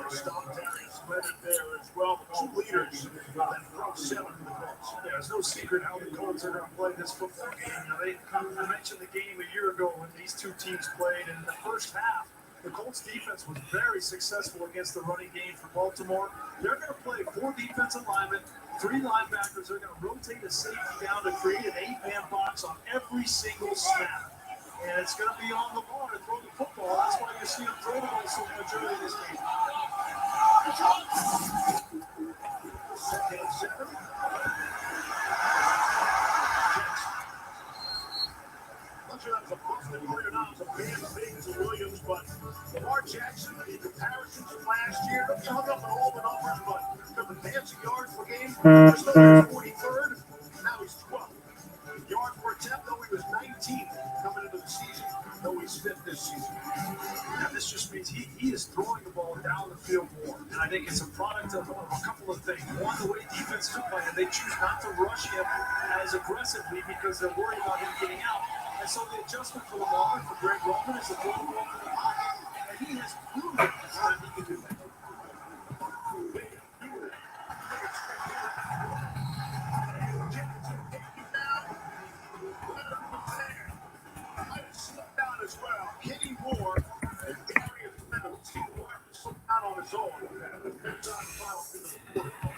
Stop Darius Leonard there as well. Two leaders that front seven for the Colts. Yeah, there's no secret how the Colts are going to play this football game. I mentioned the game a year ago when these two teams played, and in the first half, the Colts defense was very successful against the running game for Baltimore. They're going to play 4 defensive linemen, 3 linebackers. They're going to rotate a safety down to create an 8-man box on every single snap. And it's going to be on the ball to throw the football. That's why you see him throw the ball so majority of this game. Second and 7. That was a Buffalo Warrior. Now it's a bad thing to Williams, but Lamar Jackson, in comparisons to last year, he hung up on all the numbers, but the advancing yards per game, first he was 43rd, now he's 12th. Yards per attempt, though he was 19th coming into the season, though he's 5th this season. And this just means he is throwing the ball down the field more. And I think it's a product of a couple of things. One, the way defenses are playing, they choose not to rush him as aggressively because they're worried about him getting out. And so the adjustment for Lamar and for Greg Roman is to throw the ball to the pocket, and he has proven that he can do that. As well, Kenny Moore and Darius Leonard out on his own.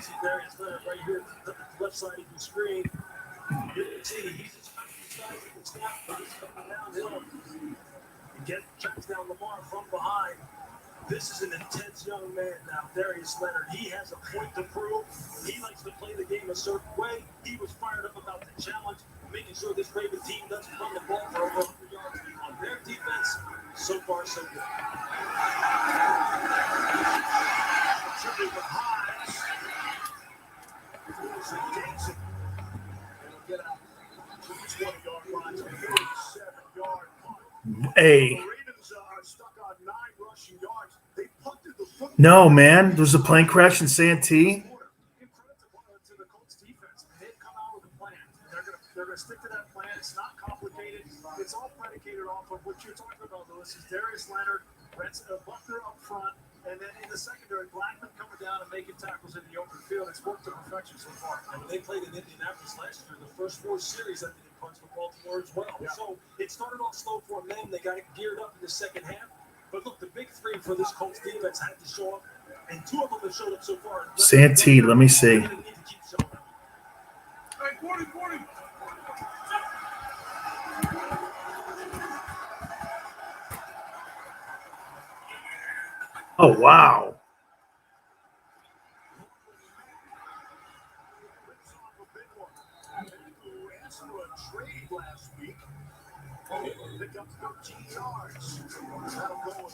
See Darius Leonard right here, the left side of the screen. You can see he's downhill. Tracks down Lamar from behind. This is an intense young man now, Darius Leonard. He has a point to prove. He likes to play the game a certain way. He was fired up about the challenge, making sure this Raven team doesn't run the ball for over 100 yards on their defense. So far, so good. Tripping with Hines. Dancing. It'll get out to the 20-yard line, to the 37-yard line. Hey. Stuck on 9 rushing yards. They punted the football. No, man. There was a plane crash in Santee. To the Colts defense. They've come out with a plan. They're going to stick to that plan. It's not complicated. It's all predicated off of what you're talking about, Lewis. Is Darius Leonard, Buckner up front, and then in the secondary, Blackman coming down and making tackles in the open field. It's worked to perfection so far. And they played in Indianapolis last year. The first 4 series that they punts with Baltimore as well. Yeah. So it started off slow for them. They got it geared up in the second half. But look, the big 3 for this Colts defense had to show up, and 2 of them have showed up so far. Santee, let me see. Hey, 40. Oh, wow.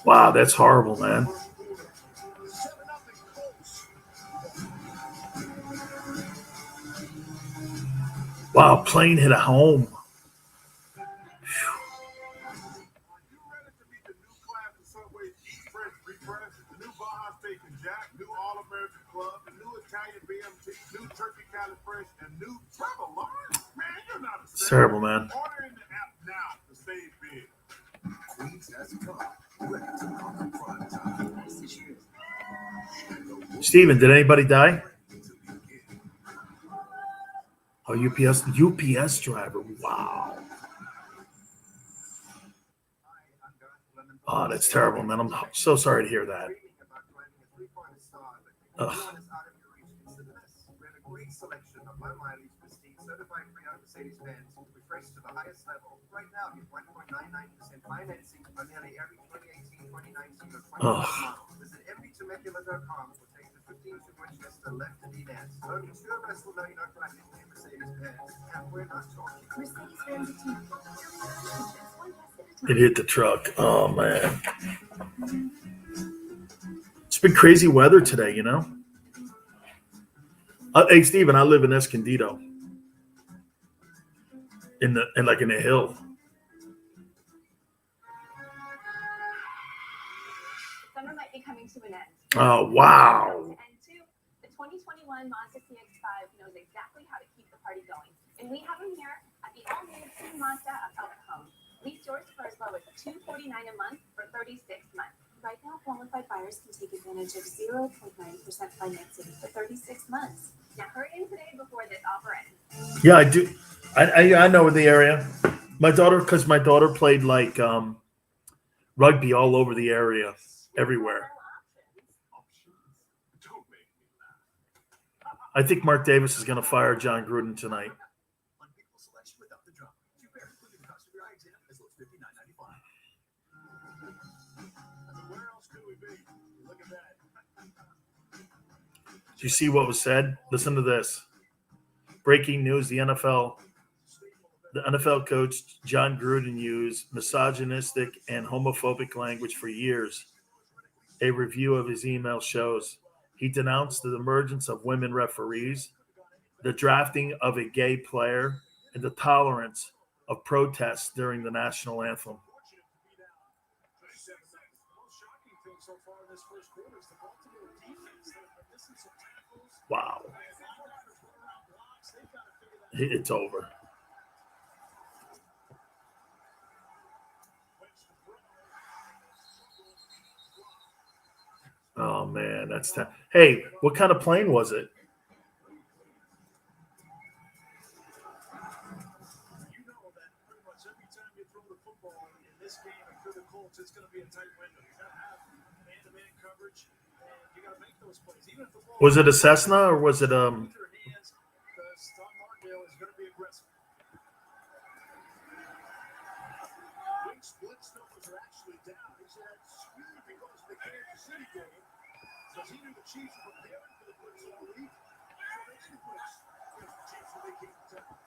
Wow, that's horrible, man. Wow, plane hit a home. It's terrible, man. Steven, did anybody die? Oh, UPS driver. Wow. Oh, that's terrible, man. I'm so sorry to hear that. Ugh. Selection of low mileage prestige certified pre-owned Mercedes-Benz refreshed to the highest level. Right now, get 1.99% financing on nearly every 2018, 2019, or 2020 model. Visit everytemecula.com or take the 15 to Winchester left to D-Nance. Only 2 of us will know you're not driving a Mercedes-Benz, and we're not talking. Mercedes-Benz. It hit the truck. Oh, man. It's been crazy weather today, you know? Hey, Steven, I live in Escondido. In the hill. Summer might be coming to an end. Oh, wow. And 2, the 2021 Mazda CX-5 knows exactly how to keep the party going. And we have them here at the all-new Mazda of El Cajon. Lease yours for as low as $249 a month for 36 months. Right now, qualified buyers can take advantage of 0.9% financing for 36 months. Now hurry in today before this offer ends. Yeah, I do. I know the area. My daughter, because my daughter played like rugby all over the area, everywhere. Don't make me laugh. I think Mark Davis is going to fire John Gruden tonight. Unbeatable selection without the drama. Two pairs including the cost of your eye exam as low as $59.95. Where else could we be? Look at that. Do you see what was said? Listen to this. Breaking news: the NFL coach John Gruden used misogynistic and homophobic language for years. A review of his email shows he denounced the emergence of women referees, the drafting of a gay player, and the tolerance of protests during the national anthem. Most shocking thing so far in this first quarter is the Baltimore defense. They're missing some tackles. Wow, They've got to figure that it's over. Oh man, that's tough. Hey, what kind of plane was it? You know that pretty much every time you throw the football in this game and for the Colts, it's going to be a tight window. You got to have man-to-man coverage, and you got to make those plays. Even if the ball Was it a Cessna or was it with your hands, because Tom Martindale is going to be aggressive. Wing split numbers are actually down. He said skewed because of the Kansas City game. Because he knew the Chiefs were preparing for the blitz all week, so they didn't blitz against the Chiefs when they came to town.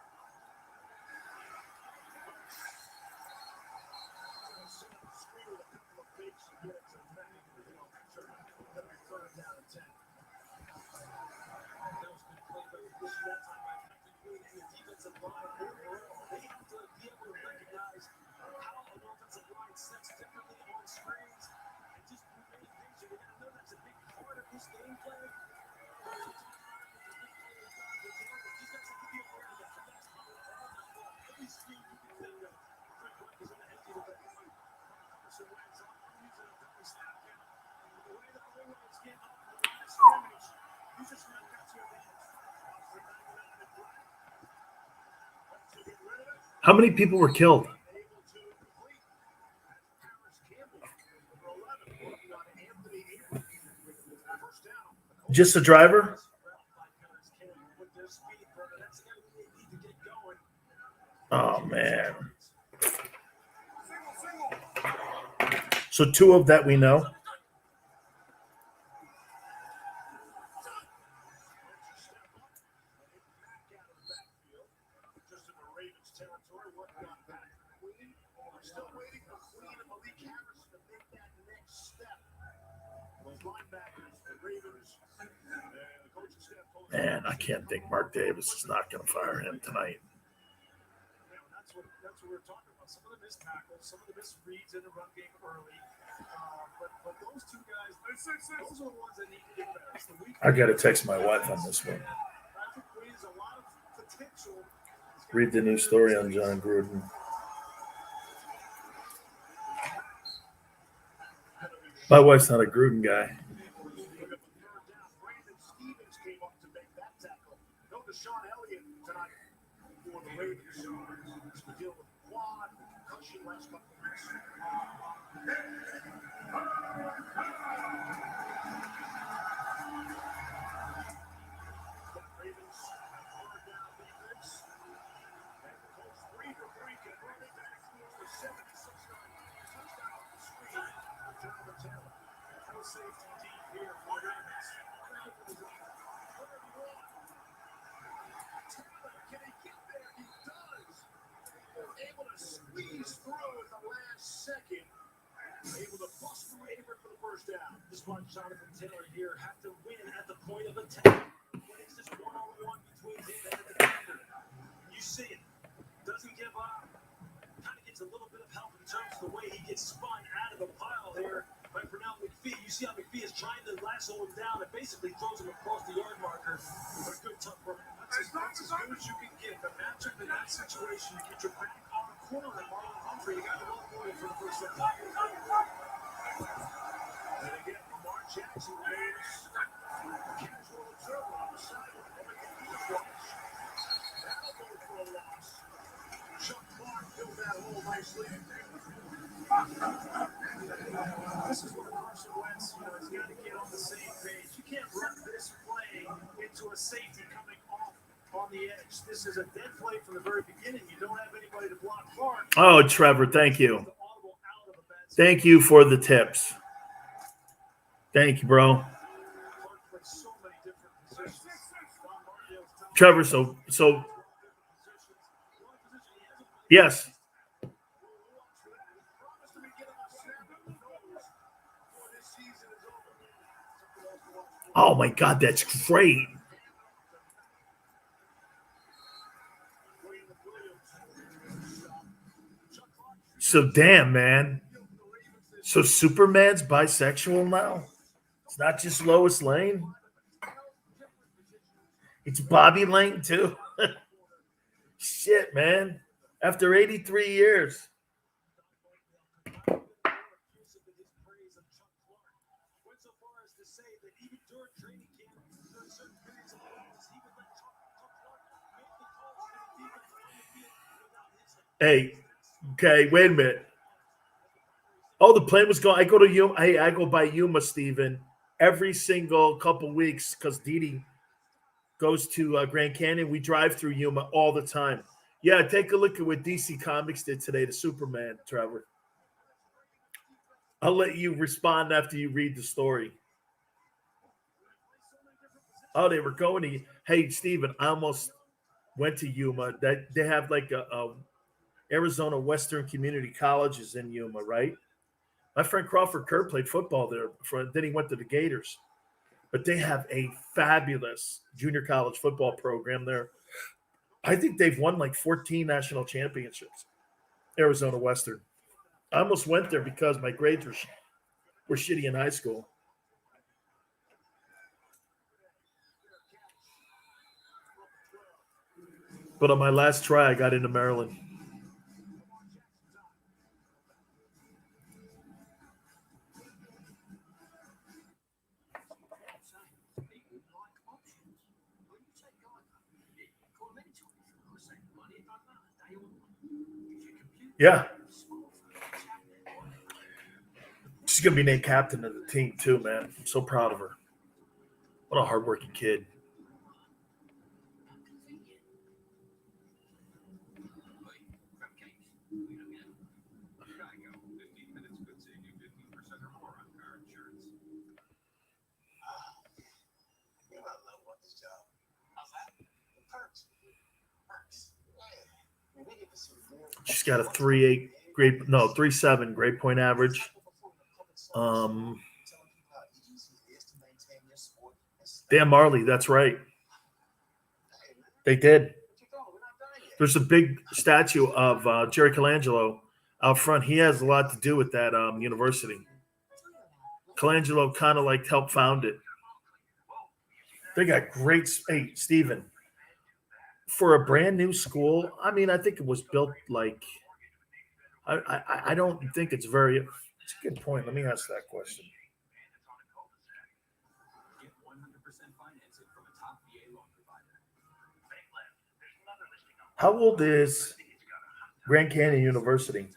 How many people were killed? Just the driver? Oh man. So two of that we know. Man, I can't think Mark Davis is not going to fire him tonight. That's what we're talking about. Some of the missed tackles, some of the missed reads in the run game early. But those two guys, those are the ones that need to get better. I got to text my wife on this one. Read the new story on John Gruden. My wife's not a Gruden guy. Sean Elliott tonight for the Ravens. To deal with quad concussion last couple of weeks. Ravens hard down defense. And the Colts 3 for 3 converted back for 76-yard touchdown off the screen for Jonathan Taylor. No safety deep here for the Ravens. Can he get there? He does. They're able to squeeze through in the last second. Able to bust through Averett for the first down. This one, Jonathan Taylor here have to win at the point of attack. When it's just one-on-one between him and the defender. You see it. Doesn't give up. Kind of gets a little bit of help in terms of the way he gets spun out of the pile there by Pernell McPhee. You see how McPhee is trying to lasso him down and basically throws him across the yard marker for a good tough run. That's as good as you can get. The matchup in that situation, you get your back on the corner and Marlon Humphrey. You got the ball going for the first down. Jackson Davis, casual observer on the sideline, making a watch. That'll go for a loss. Chuck Clark filled that hole nicely. This is where Carson Wentz, has got to get on the same page. You can't run this play into a safety coming off on the edge. This is a dead play from the very beginning. You don't have anybody to block Clark. Oh, Trevor, thank you. Thank you for the tips. Thank you, bro. Trevor, so yes. Oh my God, that's great. So damn, man. So Superman's bisexual now? It's not just Lois Lane. It's Bobby Lane too. Shit, man. After 83 years. Hey, okay, wait a minute. Oh, the plane was going. I go to Yuma. Hey, I go by Yuma, Steven, every single couple weeks because Didi goes to Grand Canyon. We drive through Yuma all the time. Yeah, take a look at what DC Comics did today to Superman, Trevor. I'll let you respond after you read the story. Oh, they were going to. Hey, Steven, I almost went to Yuma. That they have like a Arizona Western Community Colleges in Yuma, right? My friend Crawford Kerr played football there. Then he went to the Gators. But they have a fabulous junior college football program there. I think they've won like 14 national championships. Arizona Western. I almost went there because my grades were shitty in high school. But on my last try, I got into Maryland. Yeah. She's going to be named captain of the team, too, man. I'm so proud of her. What a hardworking kid. She's got a 3.7 grade point average. Dan Marley, that's right. They did. There's a big statue of Jerry Colangelo out front. He has a lot to do with that university. Colangelo kind of like helped found it. They got great space, Stephen. For a brand new school, I mean, I think it was built like I don't think it's very. It's a good point. Let me ask that question. How old is Grand Canyon University?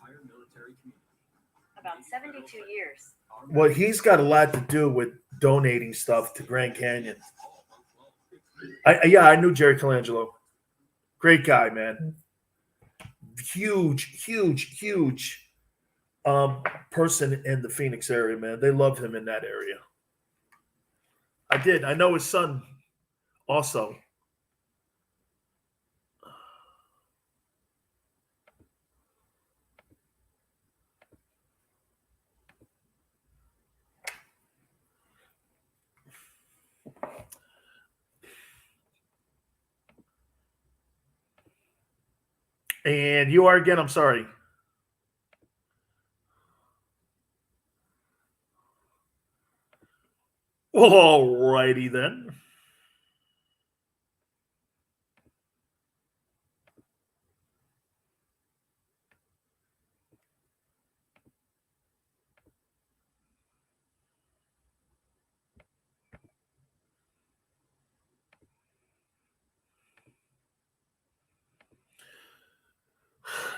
About 72 years. Well, he's got a lot to do with donating stuff to Grand Canyon. I knew Jerry Colangelo. Great guy, man. Huge person in the Phoenix area, man. They love him in that area. I did. I know his son also. And you are again, I'm sorry. All righty then.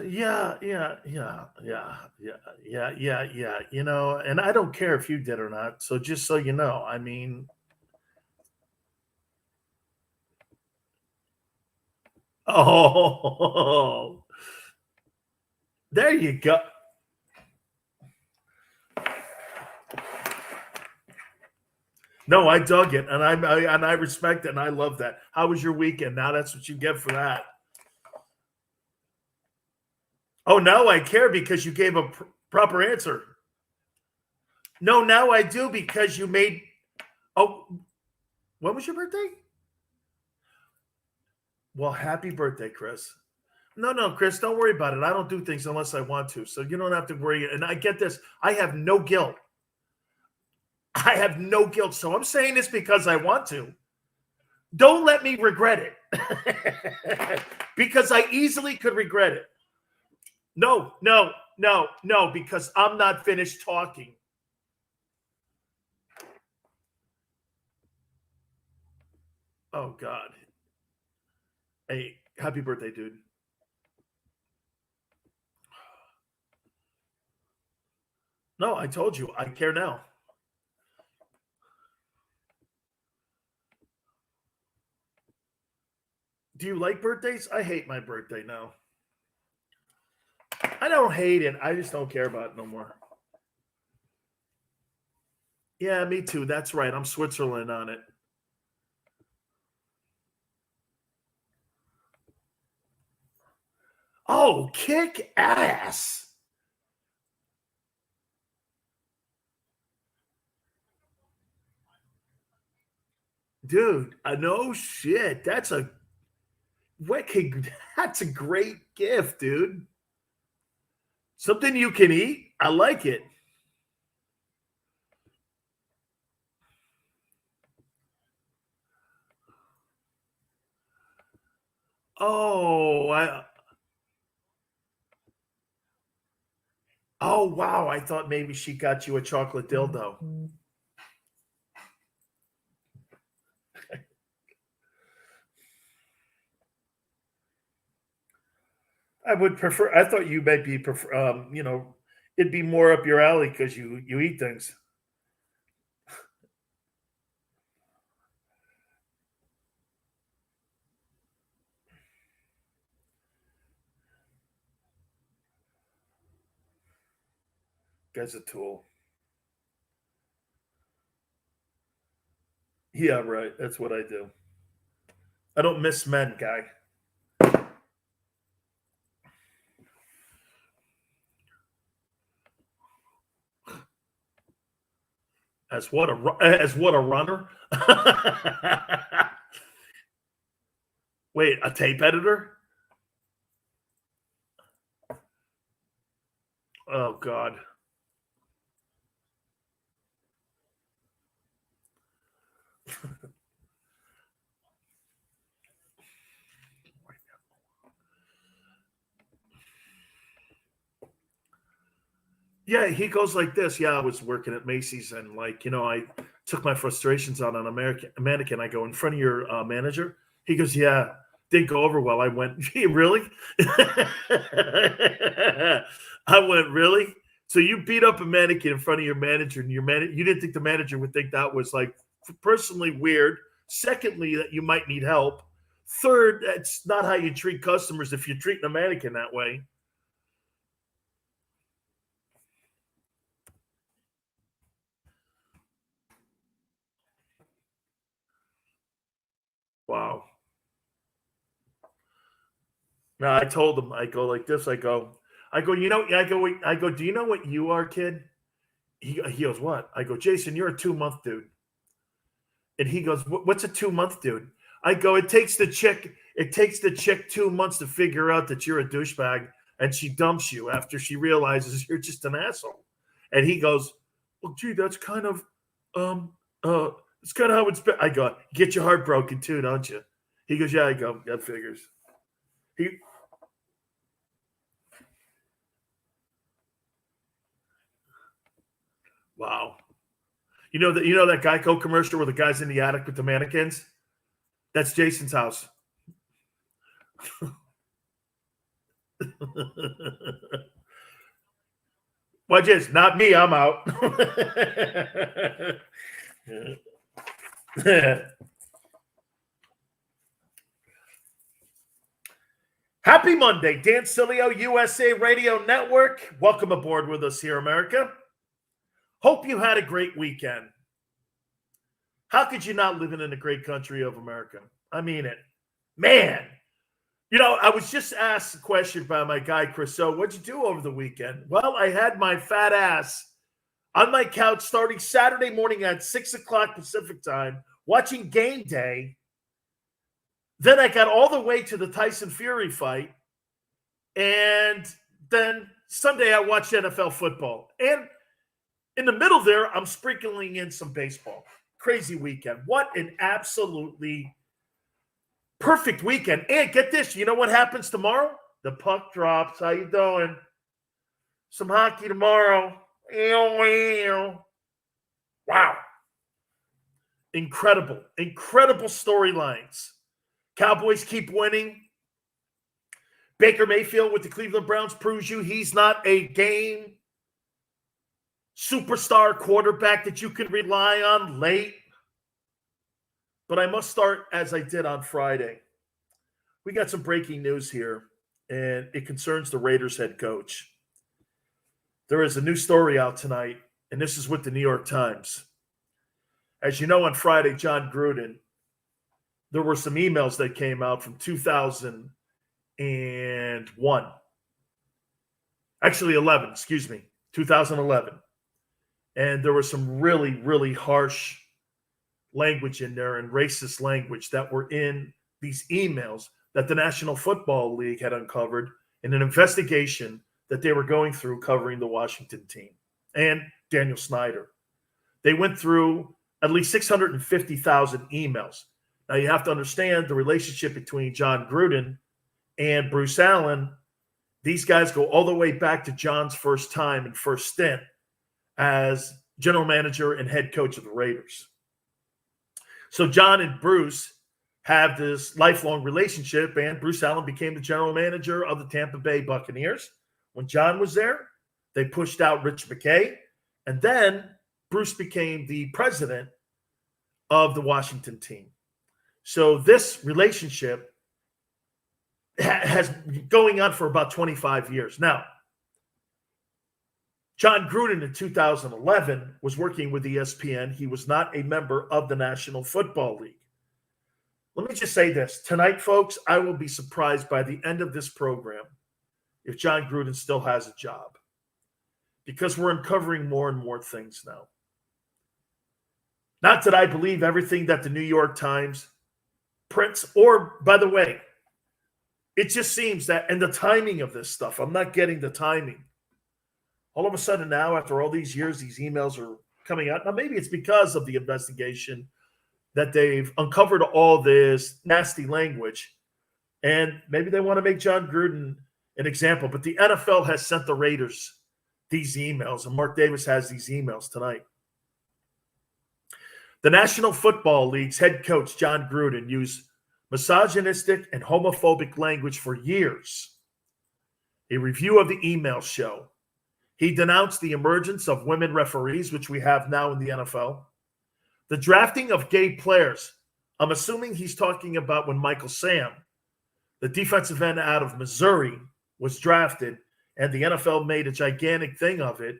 Yeah. You know, and I don't care if you did or not. So just so you know, I mean, oh, there you go. No, I dug it, and I respect it, and I love that. How was your weekend? Now that's what you get for that. Oh, now I care because you gave a proper answer. No, now I do because you made. Oh, when was your birthday? Well, happy birthday, Chris. No, Chris, don't worry about it. I don't do things unless I want to, so you don't have to worry. And I get this. I have no guilt. I have no guilt. So I'm saying this because I want to. Don't let me regret it. Because I easily could regret it. No, because I'm not finished talking. Oh, God. Hey, happy birthday, dude. No, I told you. I care now. Do you like birthdays? I hate my birthday now. I don't hate it. I just don't care about it no more. Yeah, me too. That's right. I'm Switzerland on it. Oh, kick ass. Dude, no shit. That's a great gift, dude. Something you can eat. I like it. Oh, oh wow. I thought maybe she got you a chocolate dildo. I would prefer. I thought you might be prefer. It'd be more up your alley because you eat things. Guy's a tool. Yeah, right. That's what I do. I don't miss men, guy. As what a runner. Wait, a tape editor? Oh God. Yeah, he goes like this. Yeah, I was working at Macy's, and I took my frustrations out on a mannequin. I go in front of your manager. He goes, yeah, didn't go over well. I went, gee, really? I went, really? So you beat up a mannequin in front of your manager, and you didn't think the manager would think that was like personally weird. Secondly, that you might need help. Third, that's not how you treat customers if you're treating a mannequin that way. Wow. No, I told him, I go like this. I go, do you know what you are, kid? He goes, what? I go, Jason, you're a 2 month dude. And he goes, what's a 2 month dude? I go, it takes the chick 2 months to figure out that you're a douchebag, and she dumps you after she realizes you're just an asshole. And he goes, well, gee, that's kind of, um, it's kind of how it's been. I go, get your heart broken too, don't you? He goes, yeah. I go, that figures. He, wow. You know that Geico commercial where the guy's in the attic with the mannequins? That's Jason's house. Watch this. Not me. I'm out. Happy Monday, Dan Sileo, USA Radio Network. Welcome aboard with us here, America. Hope you had a great weekend. How could you not live in a great country of America? I mean it. Man. You know, I was just asked a question by my guy, Chris. So, what'd you do over the weekend? Well, I had my fat ass on my couch starting Saturday morning at 6 o'clock Pacific time, watching Game Day. Then I got all the way to the Tyson Fury fight. And then Sunday I watched NFL football. And in the middle there, I'm sprinkling in some baseball. Crazy weekend. What an absolutely perfect weekend. And get this, you know what happens tomorrow? The puck drops. How you doing? Some hockey tomorrow. Wow. Incredible. Incredible storylines. Cowboys keep winning. Baker Mayfield with the Cleveland Browns proves you he's not a game superstar quarterback that you can rely on late. But I must start as I did on Friday. We got some breaking news here, and it concerns the Raiders head coach. There is a new story out tonight, and this is with the New York Times. As you know, on Friday, John Gruden, there were some emails that came out from 2001. Actually, 11, 2011. And there was some really, really harsh language in there and racist language that were in these emails that the National Football League had uncovered in an investigation that they were going through covering the Washington team and Daniel Snyder. They went through at least 650,000 emails. Now, you have to understand the relationship between John Gruden and Bruce Allen. These guys go all the way back to John's first time and first stint as general manager and head coach of the Raiders. So John and Bruce have this lifelong relationship, and Bruce Allen became the general manager of the Tampa Bay Buccaneers. When John was there, they pushed out Rich McKay, and then Bruce became the president of the Washington team. So this relationship has been going on for about 25 years. Now, John Gruden in 2011 was working with ESPN. He was not a member of the National Football League. Let me just say this. Tonight, folks, I will be surprised by the end of this program if John Gruden still has a job, because we're uncovering more and more things now. Not that I believe everything that the New York Times prints, or, by the way, it just seems that, and the timing of this stuff, I'm not getting the timing. All of a sudden now, after all these years, these emails are coming out. Now, maybe it's because of the investigation that they've uncovered all this nasty language, and maybe they want to make John Gruden an example. But the NFL has sent the Raiders these emails, and Mark Davis has these emails tonight. The National Football League's head coach, John Gruden, used misogynistic and homophobic language for years. A review of the emails show he denounced the emergence of women referees, which we have now in the NFL, the drafting of gay players. I'm assuming he's talking about when Michael Sam, the defensive end out of Missouri, was drafted, and the NFL made a gigantic thing of it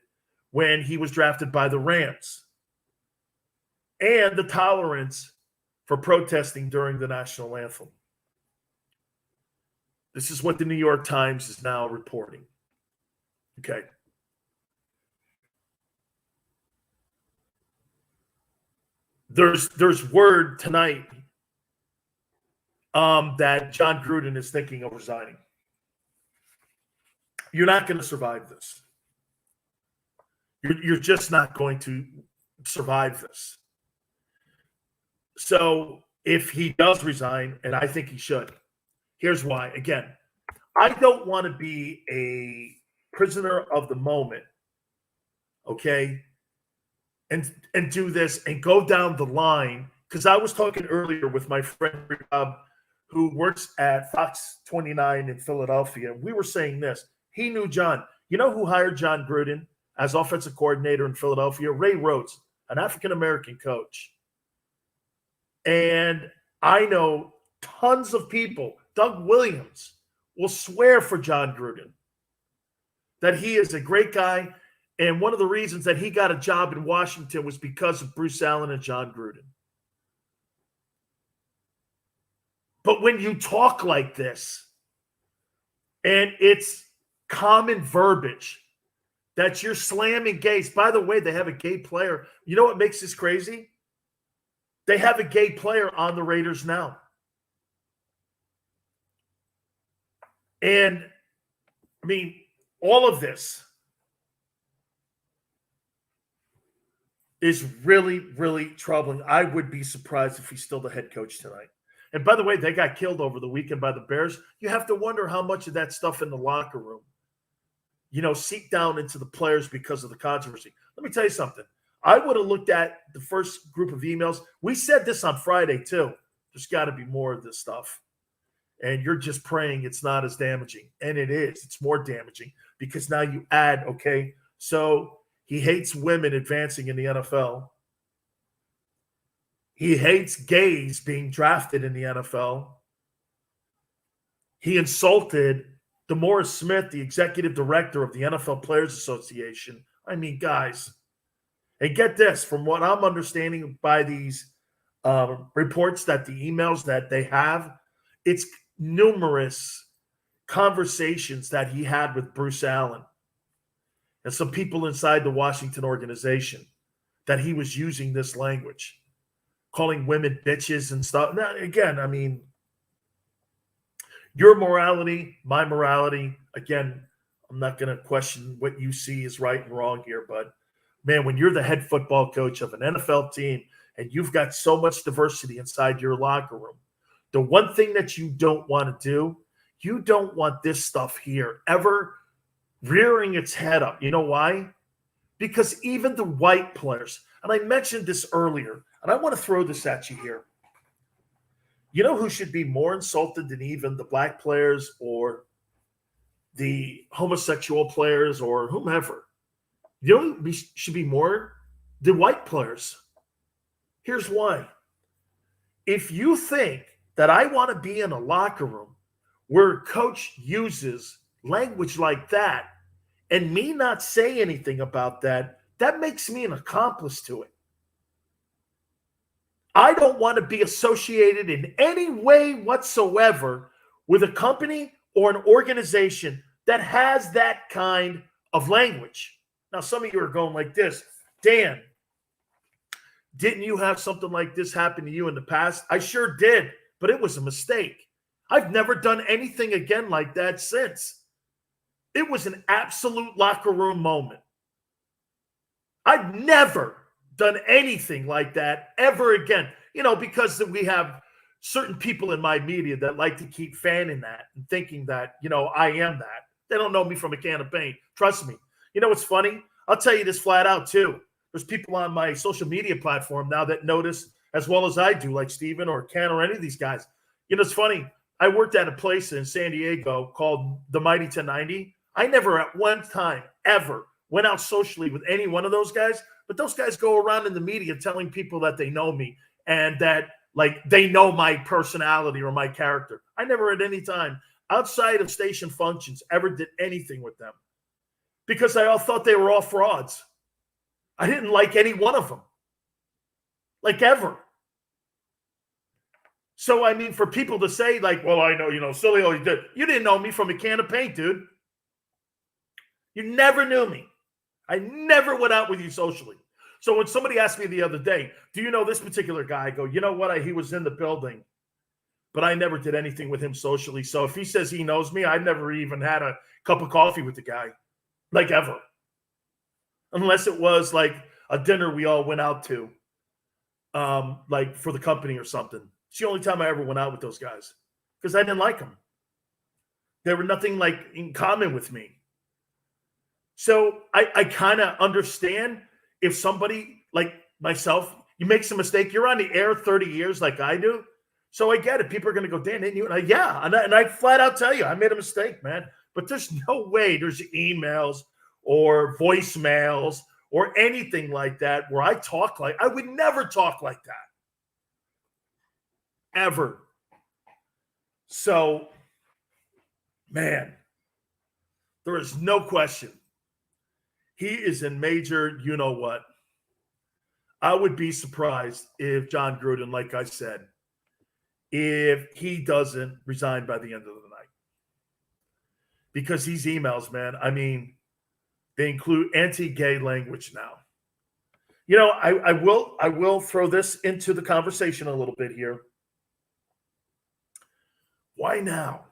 when he was drafted by the Rams. And the tolerance for protesting during the national anthem. This is what the New York Times is now reporting. Okay. There's word tonight that John Gruden is thinking of resigning. You're not going to survive this. You're just not going to survive this. So if he does resign, and I think he should, here's why. Again, I don't want to be a prisoner of the moment, okay, and do this and go down the line, because I was talking earlier with my friend Rob who works at Fox 29 in Philadelphia. We were saying this. He knew John. You know who hired John Gruden as offensive coordinator in Philadelphia? Ray Rhodes, an African-American coach. And I know tons of people, Doug Williams, will swear for John Gruden that he is a great guy. And one of the reasons that he got a job in Washington was because of Bruce Allen and John Gruden. But when you talk like this, and it's common verbiage that you're slamming gays. By the way, they have a gay player. You know what makes this crazy? They have a gay player on the Raiders now. And, I mean, all of this is really, really troubling. I would be surprised if he's still the head coach tonight. And by the way, they got killed over the weekend by the Bears. You have to wonder how much of that stuff in the locker room, seep down into the players because of the controversy. Let me tell you something. I would have looked at the first group of emails. We said this on Friday, too. There's got to be more of this stuff. And you're just praying it's not as damaging. And it is. It's more damaging because now you add, okay, so he hates women advancing in the NFL. He hates gays being drafted in the NFL. He insulted DeMaurice Smith, the executive director of the NFL Players Association. I mean, guys, and get this, from what I'm understanding by these reports that the emails that they have, it's numerous conversations that he had with Bruce Allen and some people inside the Washington organization that he was using this language, calling women bitches and stuff. Now, again, I mean, your morality, my morality, again, I'm not going to question what you see is right and wrong here, but man, when you're the head football coach of an NFL team and you've got so much diversity inside your locker room, the one thing that you don't want to do, you don't want this stuff here ever rearing its head up. You know why? Because even the white players, and I mentioned this earlier, and I want to throw this at you here. You know who should be more insulted than even the black players or the homosexual players or whomever? You know who should be more? The white players. Here's why. If you think that I want to be in a locker room where a coach uses language like that and me not say anything about that, that makes me an accomplice to it. I don't want to be associated in any way whatsoever with a company or an organization that has that kind of language. Now, some of you are going like this, Dan, didn't you have something like this happen to you in the past? I sure did, but it was a mistake. I've never done anything again like that since. It was an absolute locker room moment. I've never done anything like that ever again, because we have certain people in my media that like to keep fanning that and thinking that, I am that. They don't know me from a can of paint. Trust me. You know what's funny? I'll tell you this flat out too. There's people on my social media platform now that notice as well as I do, like Steven or Ken or any of these guys. It's funny. I worked at a place in San Diego called the Mighty 1090. I never at one time ever went out socially with any one of those guys, but those guys go around in the media telling people that they know me and that they know my personality or my character. I never at any time outside of station functions ever did anything with them because I all thought they were all frauds. I didn't like any one of them, ever. So, I mean, for people to say well, I know, Sileo, you didn't know me from a can of paint, dude. You never knew me. I never went out with you socially. So when somebody asked me the other day, do you know this particular guy? I go, you know what? He was in the building, but I never did anything with him socially. So if he says he knows me, I never even had a cup of coffee with the guy, ever. Unless it was a dinner we all went out to, for the company or something. It's the only time I ever went out with those guys because I didn't like them. They were nothing in common with me. So I kind of understand if somebody like myself, you make some mistake, you're on the air 30 years like I do. So I get it. People are going to go, Dan, didn't you? And I flat out tell you, I made a mistake, man. But there's no way there's emails or voicemails or anything like that where I would never talk like that. Ever. So, man, there is no question. He is in major, you know what. I would be surprised if John Gruden, like I said, if he doesn't resign by the end of the night. Because these emails, man, I mean, they include anti-gay language now. You know, I will throw this into the conversation a little bit here. Why now?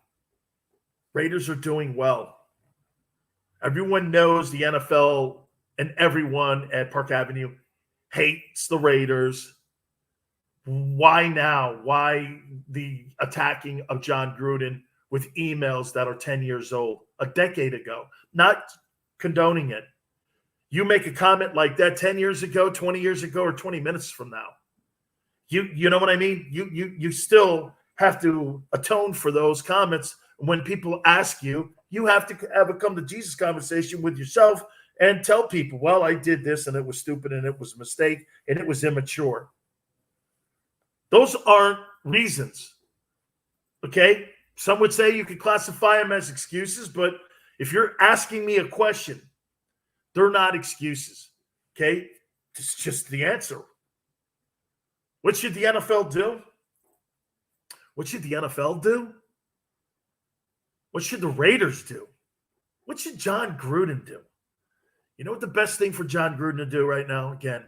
Raiders are doing well. Everyone knows the NFL and everyone at Park Avenue hates the Raiders. Why now? Why the attacking of John Gruden with emails that are 10 years old, a decade ago? Not condoning it. You make a comment like that 10 years ago, 20 years ago, or 20 minutes from now. You know what I mean? You still have to atone for those comments. When people ask you, you have to have a come to Jesus conversation with yourself and tell people, well, I did this and it was stupid and it was a mistake and it was immature. Those aren't reasons. Okay? Some would say you could classify them as excuses, but if you're asking me a question, they're not excuses. Okay? It's just the answer. What should the NFL do? What should the NFL do? What should the Raiders do? What should John Gruden do? You know what the best thing for John Gruden to do right now? Again,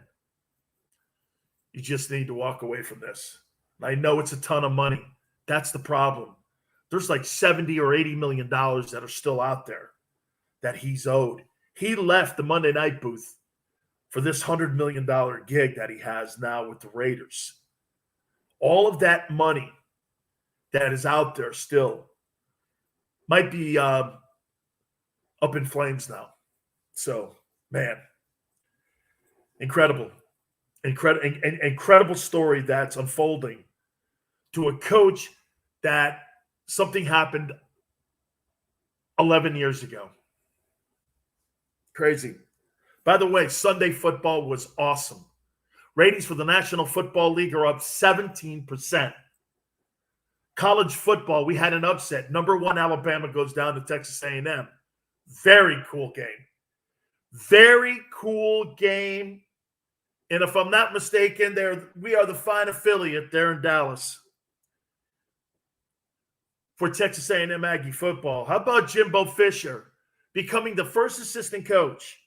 you just need to walk away from this. I know it's a ton of money. That's the problem. There's like 70 or 80 million dollars that are still out there that he's owed. He left the Monday night booth for this $100 million gig that he has now with the Raiders. All of that money that is out there still might be up in flames now. So, man, incredible story that's unfolding to a coach that something happened 11 years ago. Crazy. By the way, Sunday football was awesome. Ratings for the National Football League are up 17%. College football, we had an upset. Number 1 Alabama goes down to Texas A&M. Very cool game. Very cool game. And if I'm not mistaken, we are the fine affiliate there in Dallas for Texas A&M Aggie football. How about Jimbo Fisher becoming the first assistant coach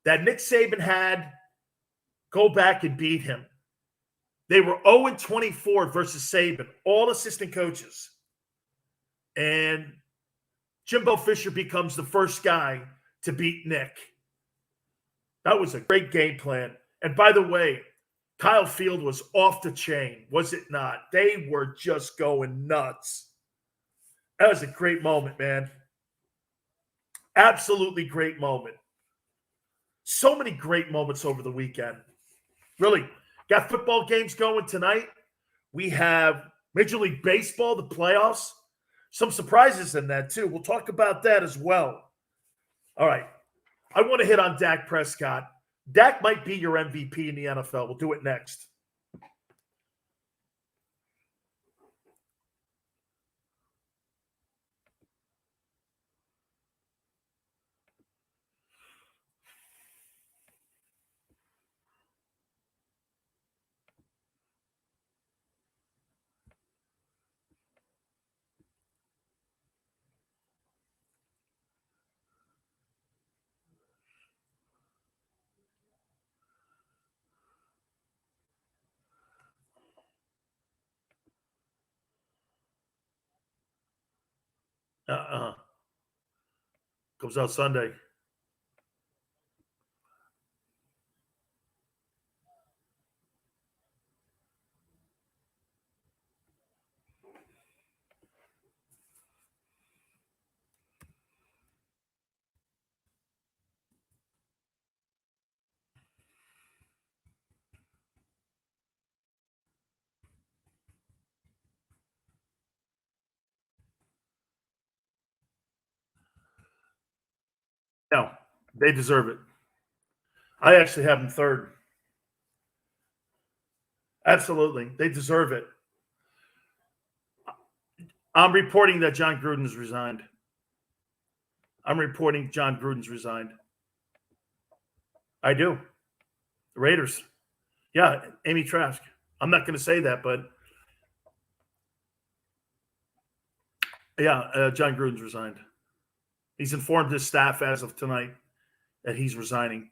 that Nick Saban had go back and beat him? They were 0-24 versus Saban, all assistant coaches. And Jimbo Fisher becomes the first guy to beat Nick. That was a great game plan. And by the way, Kyle Field was off the chain, was it not? They were just going nuts. That was a great moment, man. Absolutely great moment. So many great moments over the weekend. Really, got football games going tonight. We have Major League Baseball, the playoffs. Some surprises in that, too. We'll talk about that as well. All right. I want to hit on Dak Prescott. Dak might be your MVP in the NFL. We'll do it next. Comes out Sunday. No, they deserve it. I actually have them third. Absolutely. They deserve it. I'm reporting that John Gruden's resigned. I'm reporting John Gruden's resigned. I do. The Raiders. Yeah, Amy Trask. I'm not going to say that, but yeah, John Gruden's resigned. He's informed his staff as of tonight that he's resigning.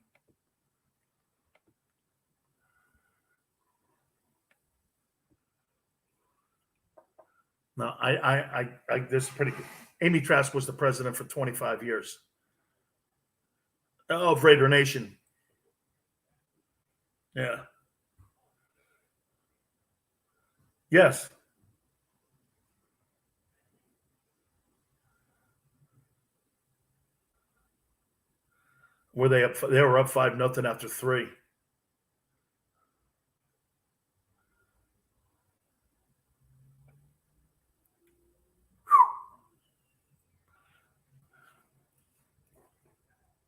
No, I this is pretty good. Amy Trask was the president for 25 years of Raider Nation. Yeah. Yes. Were they up? They were up 5-0 after 3.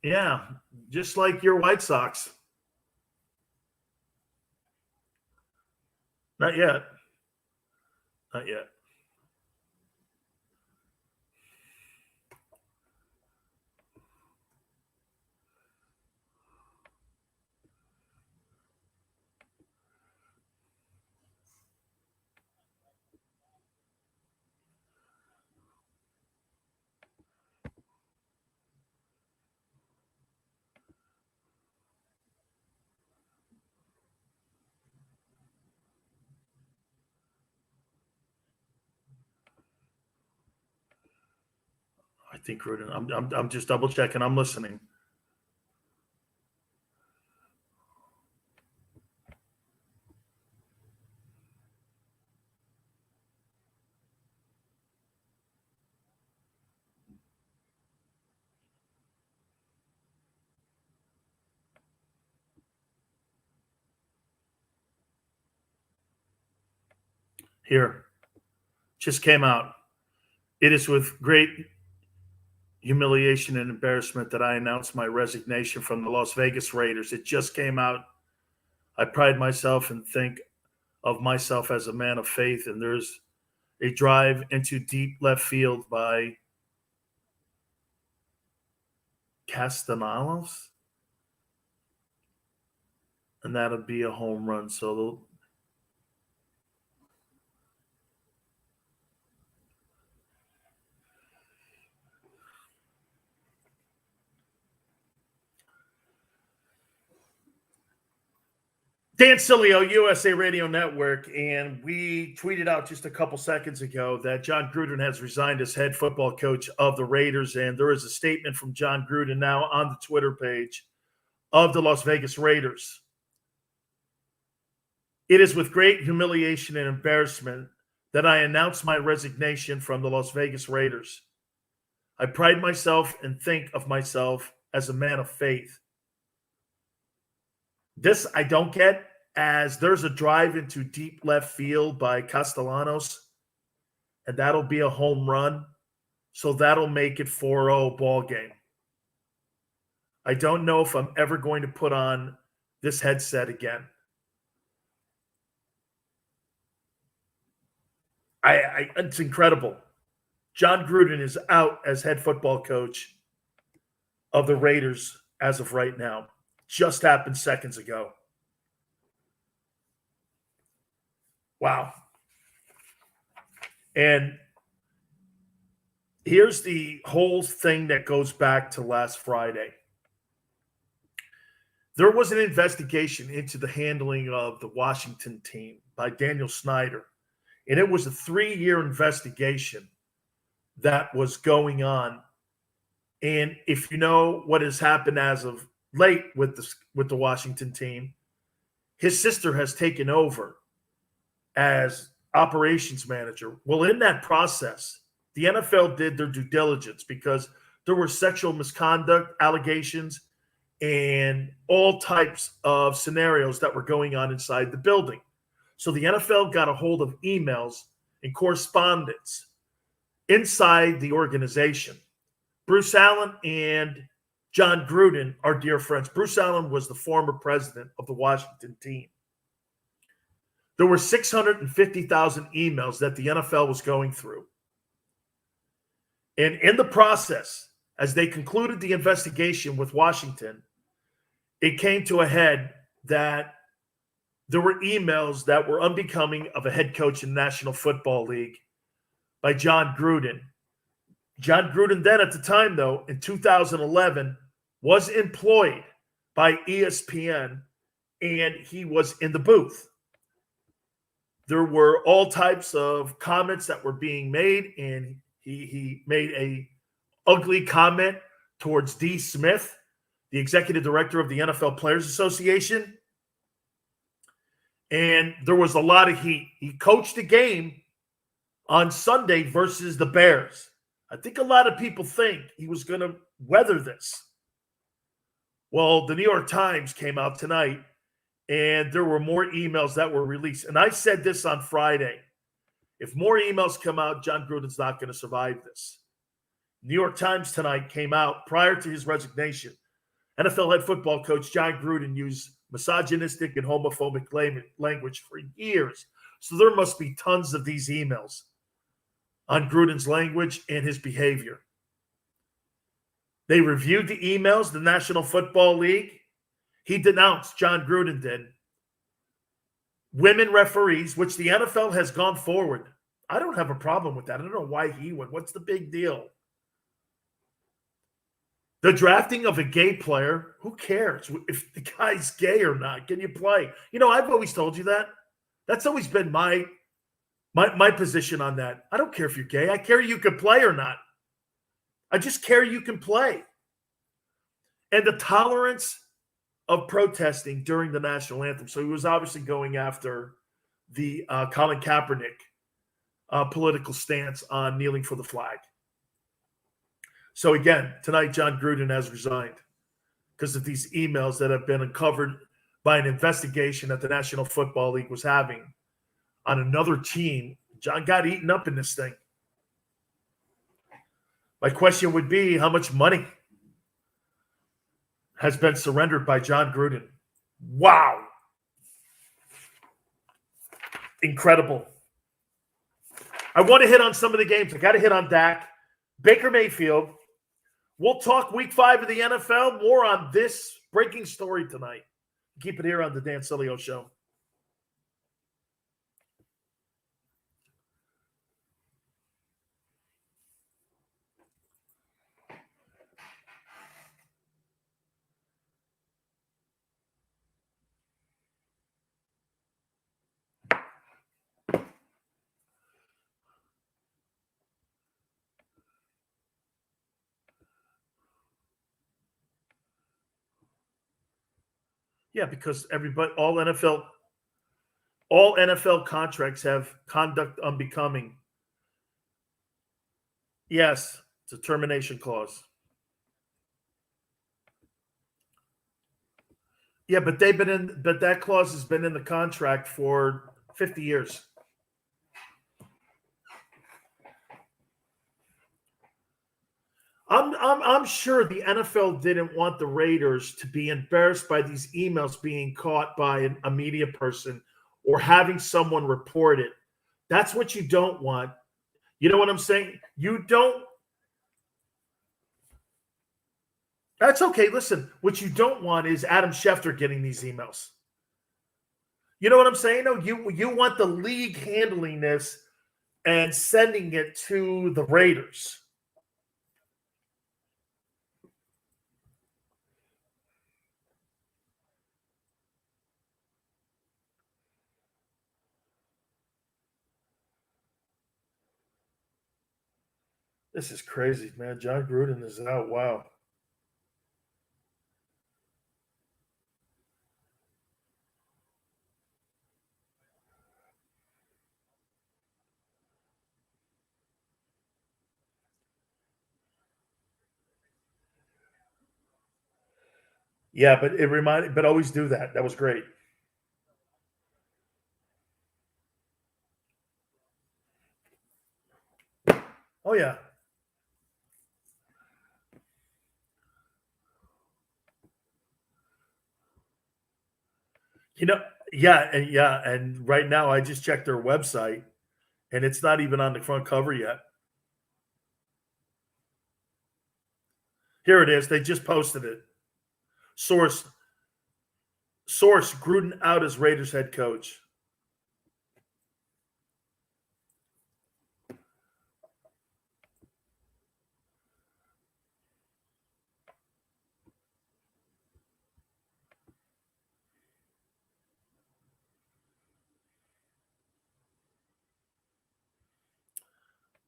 Yeah, just like your White Sox. Not yet. Not yet. I think Gruden. I'm just double checking. I'm listening. Here, just came out. It is with great humiliation and embarrassment that I announce my resignation from the Las Vegas Raiders. It just came out. I pride myself and think of myself as a man of faith, and there's a drive into deep left field by Castellanos, and that'll be a home run. So Dan Sileo, USA Radio Network, and we tweeted out just a couple seconds ago that John Gruden has resigned as head football coach of the Raiders, and there is a statement from John Gruden now on the Twitter page of the Las Vegas Raiders. It is with great humiliation and embarrassment that I announce my resignation from the Las Vegas Raiders. I pride myself and think of myself as a man of faith. This I don't get, as there's a drive into deep left field by Castellanos, and that'll be a home run. So that'll make it 4-0 ball game. I don't know if I'm ever going to put on this headset again. It's incredible. John Gruden is out as head football coach of the Raiders as of right now. Just happened seconds ago. Wow. And here's the whole thing that goes back to last Friday. There was an investigation into the handling of the Washington team by Daniel Snyder. And it was a 3-year investigation that was going on. And if you know what has happened as of late with the Washington team, his sister has taken over as operations manager. Well, in that process, the NFL did their due diligence because there were sexual misconduct allegations and all types of scenarios that were going on inside the building. So the NFL got a hold of emails and correspondence inside the organization. Bruce Allen and John Gruden, our dear friends. Bruce Allen was the former president of the Washington team. There were 650,000 emails that the NFL was going through. And in the process, as they concluded the investigation with Washington, it came to a head that there were emails that were unbecoming of a head coach in the National Football League by John Gruden. John Gruden then at the time, though, in 2011, was employed by ESPN, and he was in the booth. There were all types of comments that were being made, and he made a ugly comment towards D. Smith, the executive director of the NFL Players Association. And there was a lot of heat. He coached a game on Sunday versus the Bears. I think a lot of people think he was going to weather this. Well, the New York Times came out tonight, and there were more emails that were released. And I said this on Friday. If more emails come out, John Gruden's not going to survive this. New York Times tonight came out prior to his resignation. NFL head football coach John Gruden used misogynistic and homophobic language for years. So there must be tons of these emails on Gruden's language and his behavior. They reviewed the emails, the National Football League. He denounced, John Gruden did, women referees, which the NFL has gone forward. I don't have a problem with that. I don't know why he would. What's the big deal? The drafting of a gay player, who cares if the guy's gay or not? Can you play? You know, I've always told you that. That's always been my position on that. I don't care if you're gay. I care you can play or not. I just care you can play. And the tolerance of protesting during the national anthem. So he was obviously going after the Colin Kaepernick political stance on kneeling for the flag. So again, tonight, John Gruden has resigned because of these emails that have been uncovered by an investigation that the National Football League was having on another team. John got eaten up in this thing. My question would be, how much money has been surrendered by John Gruden? Wow. Incredible. I want to hit on some of the games. I got to hit on Dak. Baker Mayfield. We'll talk week 5 of the NFL. More on this breaking story tonight. Keep it here on the Dan Sileo Show. Yeah, because all NFL contracts have conduct unbecoming. Yes, it's a termination clause. Yeah, but that clause has been in the contract for 50 years. I'm sure the NFL didn't want the Raiders to be embarrassed by these emails being caught by a media person or having someone report it. That's what you don't want. You know what I'm saying? You don't. That's okay. Listen, what you don't want is Adam Schefter getting these emails. You know what I'm saying? No, you want the league handling this and sending it to the Raiders. This is crazy, man. John Gruden is out. Wow. Yeah, but always do that. That was great. Oh yeah. Yeah. And right now, I just checked their website, and it's not even on the front cover yet. Here it is. They just posted it. Source: Gruden out as Raiders head coach.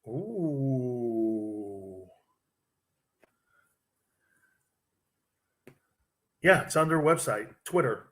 Ooh. Yeah, it's on their website, Twitter.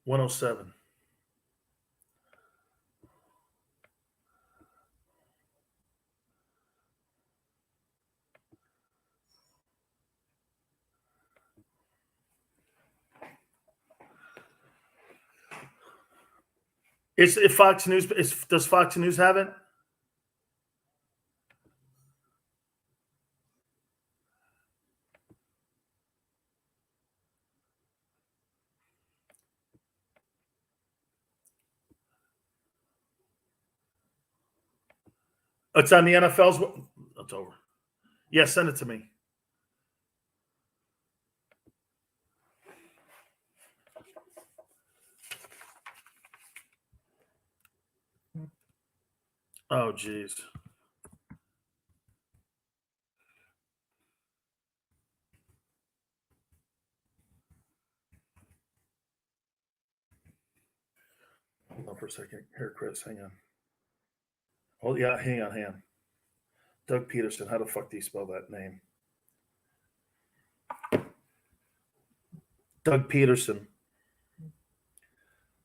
$107. Does Fox News have it? It's on the NFL's. It's over. Yeah, send it to me. Oh, geez. Hold on for a second. Here, Chris, hang on. Oh, yeah, hang on. Doug Peterson. How the fuck do you spell that name? Doug Peterson.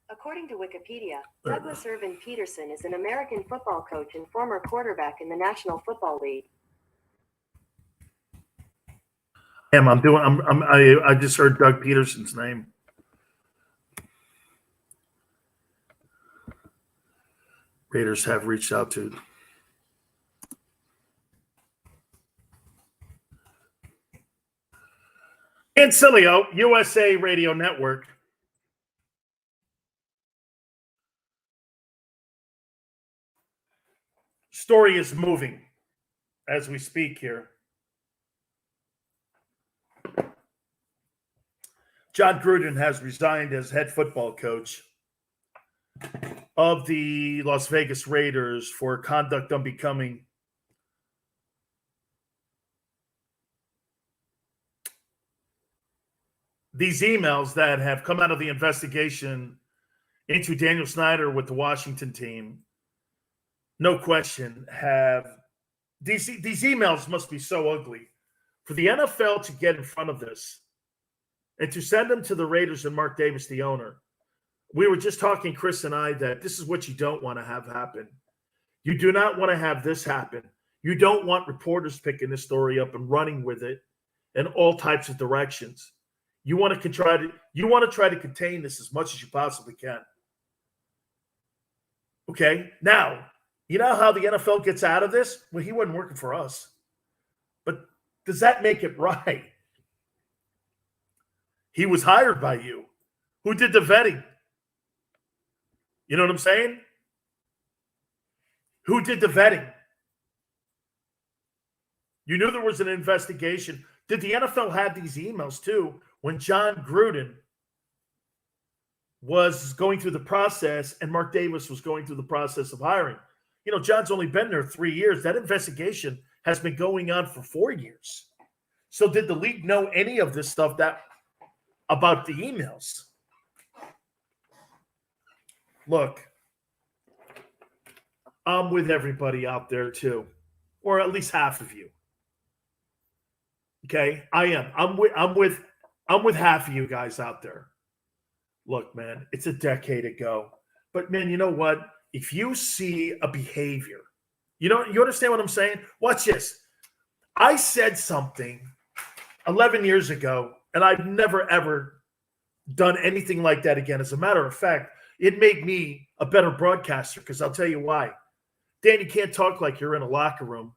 According to Wikipedia, Douglas Irvin Peterson is an American football coach and former quarterback in the National Football League. I just heard Doug Peterson's name. Raiders have reached out to. And Sileo, USA Radio Network. Story is moving as we speak here. John Gruden has resigned as head football coach of the Las Vegas Raiders for conduct unbecoming these emails that have come out of the investigation into Daniel Snyder with the Washington team, no question, have these emails must be so ugly for the NFL to get in front of this and to send them to the Raiders and Mark Davis, the owner. We were just talking, Chris and I, that this is what you don't want to have happen. You do not want to have this happen. You don't want reporters picking this story up and running with it in all types of directions. You want to try to contain this as much as you possibly can. Okay? Now, you know how the NFL gets out of this? Well, he wasn't working for us. But does that make it right? He was hired by you. Who did the vetting? You know what I'm saying? Who did the vetting? You knew there was an investigation. Did the NFL have these emails too when John Gruden was going through the process and Mark Davis was going through the process of hiring? You know, John's only been there 3 years. That investigation has been going on for 4 years. So did the league know any of this stuff about the emails? Look, I'm with everybody out there too, or at least half of you. Okay, I am. I'm I'm with half of you guys out there. Look, man, it's a decade ago. But man, you know what? If you see a behavior, you understand what I'm saying? Watch this. I said something 11 years ago, and I've never ever done anything like that again. As a matter of fact, it made me a better broadcaster, because I'll tell you why. Dan, you can't talk like you're in a locker room,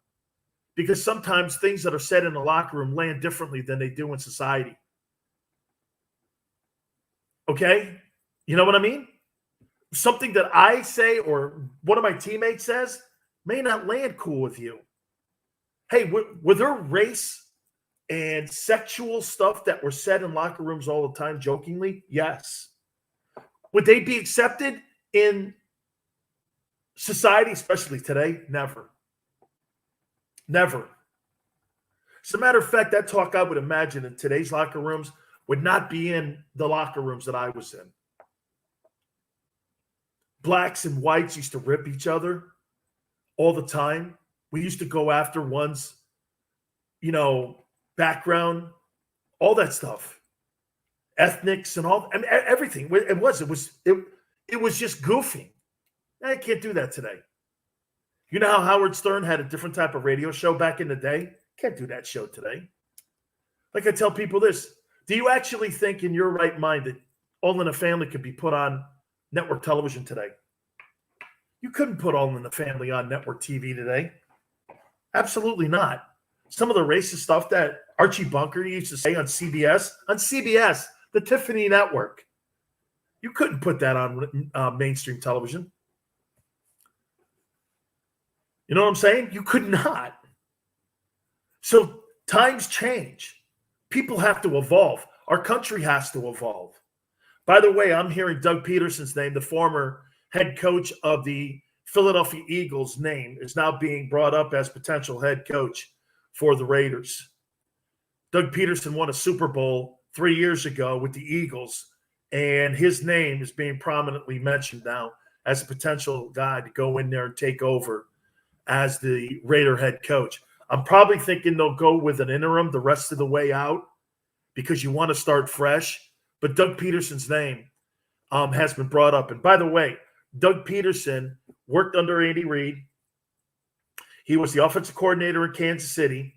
because sometimes things that are said in the locker room land differently than they do in society. Okay? You know what I mean? Something that I say or one of my teammates says may not land cool with you. Hey, were there race and sexual stuff that were said in locker rooms all the time jokingly? Yes. Would they be accepted in society, especially today? Never. Never. As a matter of fact, that talk, I would imagine, in today's locker rooms would not be in the locker rooms that I was in. Blacks and whites used to rip each other all the time. We used to go after one's, background, all that stuff, ethnics and all. I mean, everything. It was just goofing. I can't do that today. You know how Howard Stern had a different type of radio show back in the day? Can't do that show today. Like I tell people this, do you actually think in your right mind that All in the Family could be put on network television today? You couldn't put All in the Family on network TV today. Absolutely not. Some of the racist stuff that Archie Bunker used to say on CBS, the Tiffany Network, you couldn't put that on mainstream television. You know what I'm saying? You could not. So times change. People have to evolve. Our country has to evolve. By the way, I'm hearing Doug Peterson's name, the former head coach of the Philadelphia Eagles, name is now being brought up as potential head coach for the Raiders. Doug Peterson won a Super Bowl 3 years ago with the Eagles, and his name is being prominently mentioned now as a potential guy to go in there and take over as the Raider head coach. I'm probably thinking they'll go with an interim the rest of the way out because you want to start fresh. But Doug Peterson's name has been brought up. And by the way, Doug Peterson worked under Andy Reid. He was the offensive coordinator in Kansas City.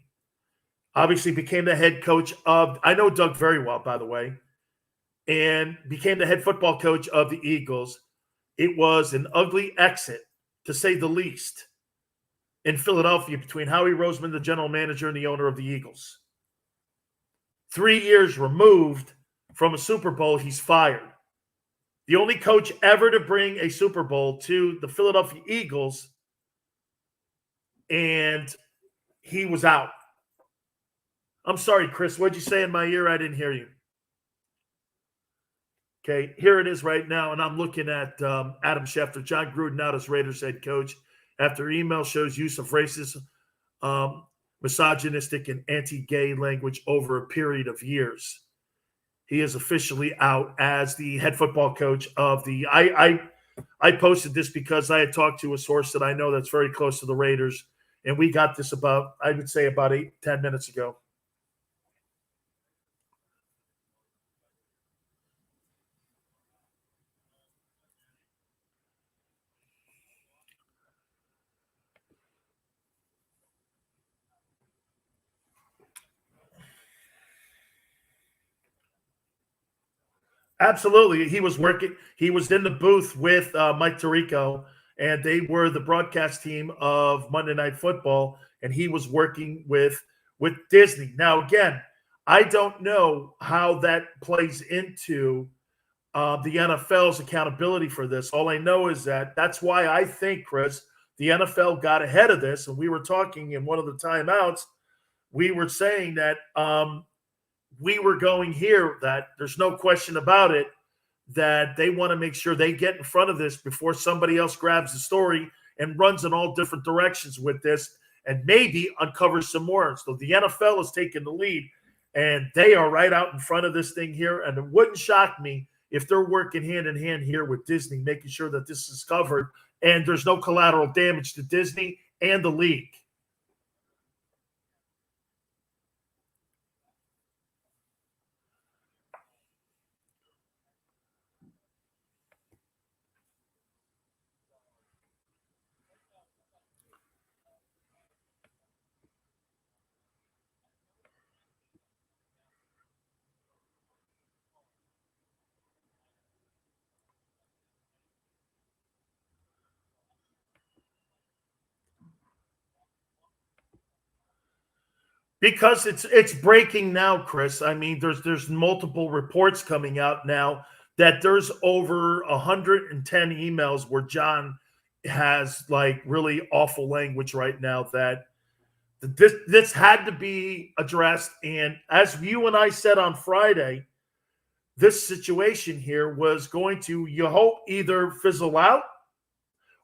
Obviously became the head coach of, I know Doug very well, by the way, and became the head football coach of the Eagles. It was an ugly exit, to say the least, in Philadelphia between Howie Roseman, the general manager, and the owner of the Eagles. 3 years removed from a Super Bowl, he's fired. The only coach ever to bring a Super Bowl to the Philadelphia Eagles, and he was out. I'm sorry, Chris. What'd you say in my ear? I didn't hear you. Okay, here it is right now, and I'm looking at Adam Schefter, John Gruden out as Raiders head coach after email shows use of racist, misogynistic, and anti-gay language over a period of years. He is officially out as the head football coach of the. I posted this because I had talked to a source that I know that's very close to the Raiders, and we got this about 8-10 minutes ago. Absolutely. He was working. He was in the booth with Mike Tirico, and they were the broadcast team of Monday Night Football, and he was working with Disney. Now, again, I don't know how that plays into the NFL's accountability for this. All I know is that that's why I think, Chris, the NFL got ahead of this, and we were talking in one of the timeouts. We were saying that we were going here, that there's no question about it, that they want to make sure they get in front of this before somebody else grabs the story and runs in all different directions with this and maybe uncovers some more. So the NFL is taking the lead, and they are right out in front of this thing here. And it wouldn't shock me if they're working hand in hand here with Disney, making sure that this is covered and there's no collateral damage to Disney and the league. Because it's breaking now, Chris. I mean, there's multiple reports coming out now that there's over 110 emails where John has like really awful language right now that this had to be addressed. And as you and I said on Friday, this situation here was going to, you hope, either fizzle out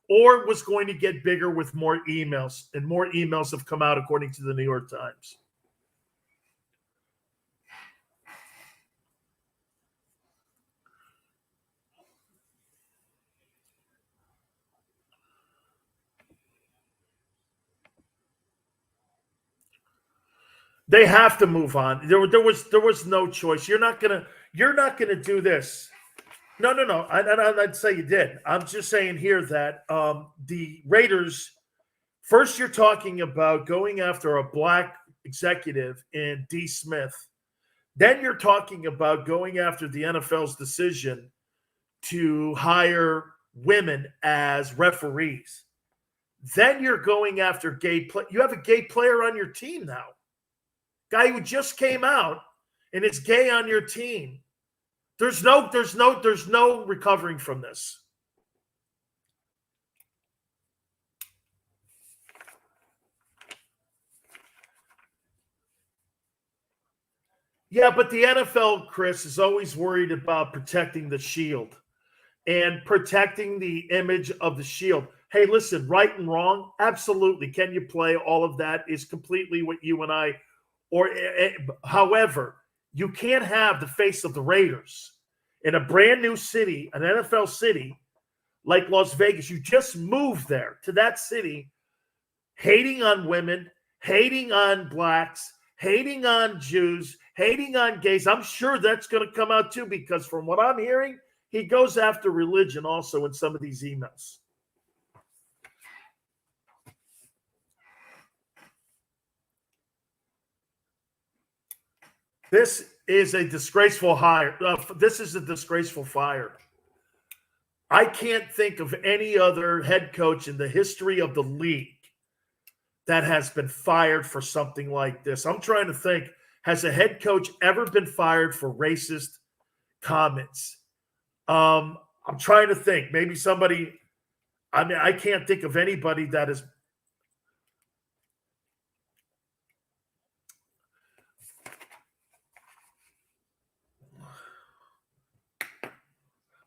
or was going to get bigger with more emails. And more emails have come out, according to the New York Times. They have to move on. There was no choice. You're not gonna do this. No. I'd say you did. I'm just saying here that the Raiders. First, you're talking about going after a black executive in D. Smith. Then you're talking about going after the NFL's decision to hire women as referees. Then you're going after gay play. You have a gay player on your team now. Guy who just came out and is gay on your team. There's no recovering from this. Yeah, but the NFL, Chris, is always worried about protecting the shield and protecting the image of the shield. Hey, listen, right and wrong, absolutely. Can you play? All of that is completely what you and I. However, you can't have the face of the Raiders in a brand new city, an NFL city like Las Vegas. You just moved there to that city, hating on women, hating on blacks, hating on Jews, hating on gays. I'm sure that's going to come out too, because from what I'm hearing, he goes after religion also in some of these emails. This is a disgraceful hire. This is a disgraceful fire. I can't think of any other head coach in the history of the league that has been fired for something like this. I'm trying to think, has a head coach ever been fired for racist comments? I'm trying to think. Maybe somebody, I mean, I can't think of anybody that is.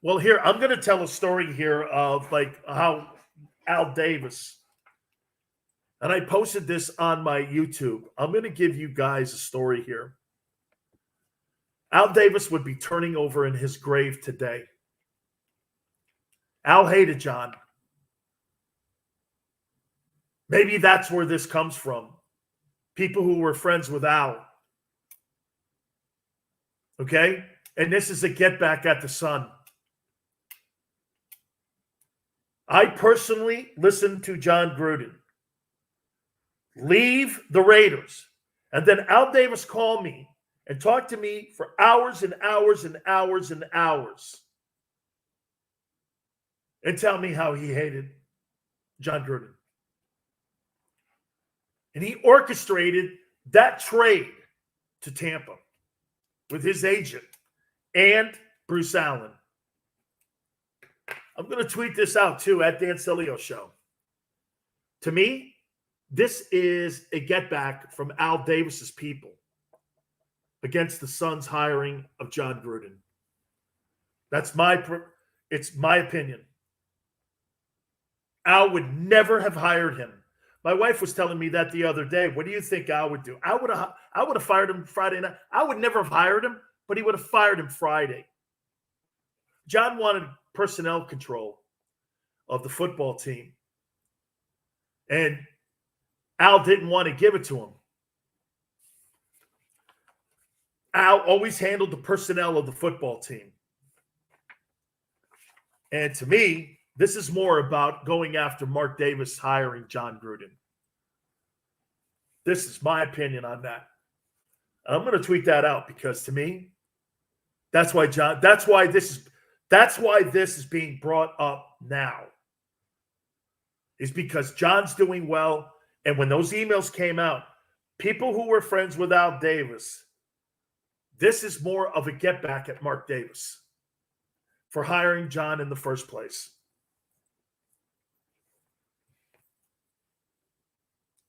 Well, here, I'm going to tell a story here of like how Al Davis, and I posted this on my YouTube. I'm going to give you guys a story here. Al Davis would be turning over in his grave today. Al hated John. Maybe that's where this comes from. People who were friends with Al. Okay? And this is a get back at the Sun. I personally listened to John Gruden leave the Raiders, and then Al Davis called me and talked to me for hours and hours and hours and hours and tell me how he hated John Gruden. And he orchestrated that trade to Tampa with his agent and Bruce Allen. I'm going to tweet this out too at Dan Sileo Show. To me, this is a get back from Al Davis's people against the Suns' hiring of John Gruden. It's my opinion. Al would never have hired him. My wife was telling me that the other day. What do you think Al would do? I would have fired him Friday night. I would never have hired him, but he would have fired him Friday. John wanted personnel control of the football team. And Al didn't want to give it to him. Al always handled the personnel of the football team. And to me, this is more about going after Mark Davis hiring John Gruden. This is my opinion on that. I'm going to tweet that out because to me, that's why this is being brought up now. Is because John's doing well. And when those emails came out, People who were friends with Al Davis, this is more of a get back at Mark Davis for hiring John in the first place.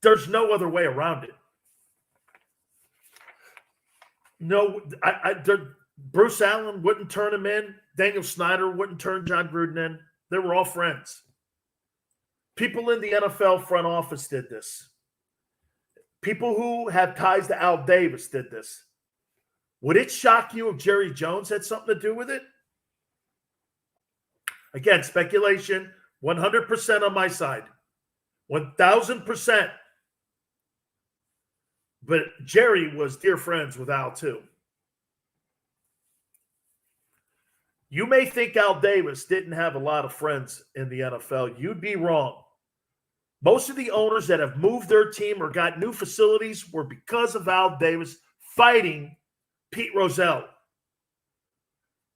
There's no other way around it. No, Bruce Allen wouldn't turn him in. Daniel Snyder wouldn't turn John Gruden in. They were all friends. People in the NFL front office did this. People who have ties to Al Davis did this. Would it shock you if Jerry Jones had something to do with it? Again, speculation, 100% on my side. 1,000%. But Jerry was dear friends with Al too. You may think Al Davis didn't have a lot of friends in the NFL. You'd be wrong. Most of the owners that have moved their team or got new facilities were because of Al Davis fighting Pete Rozelle.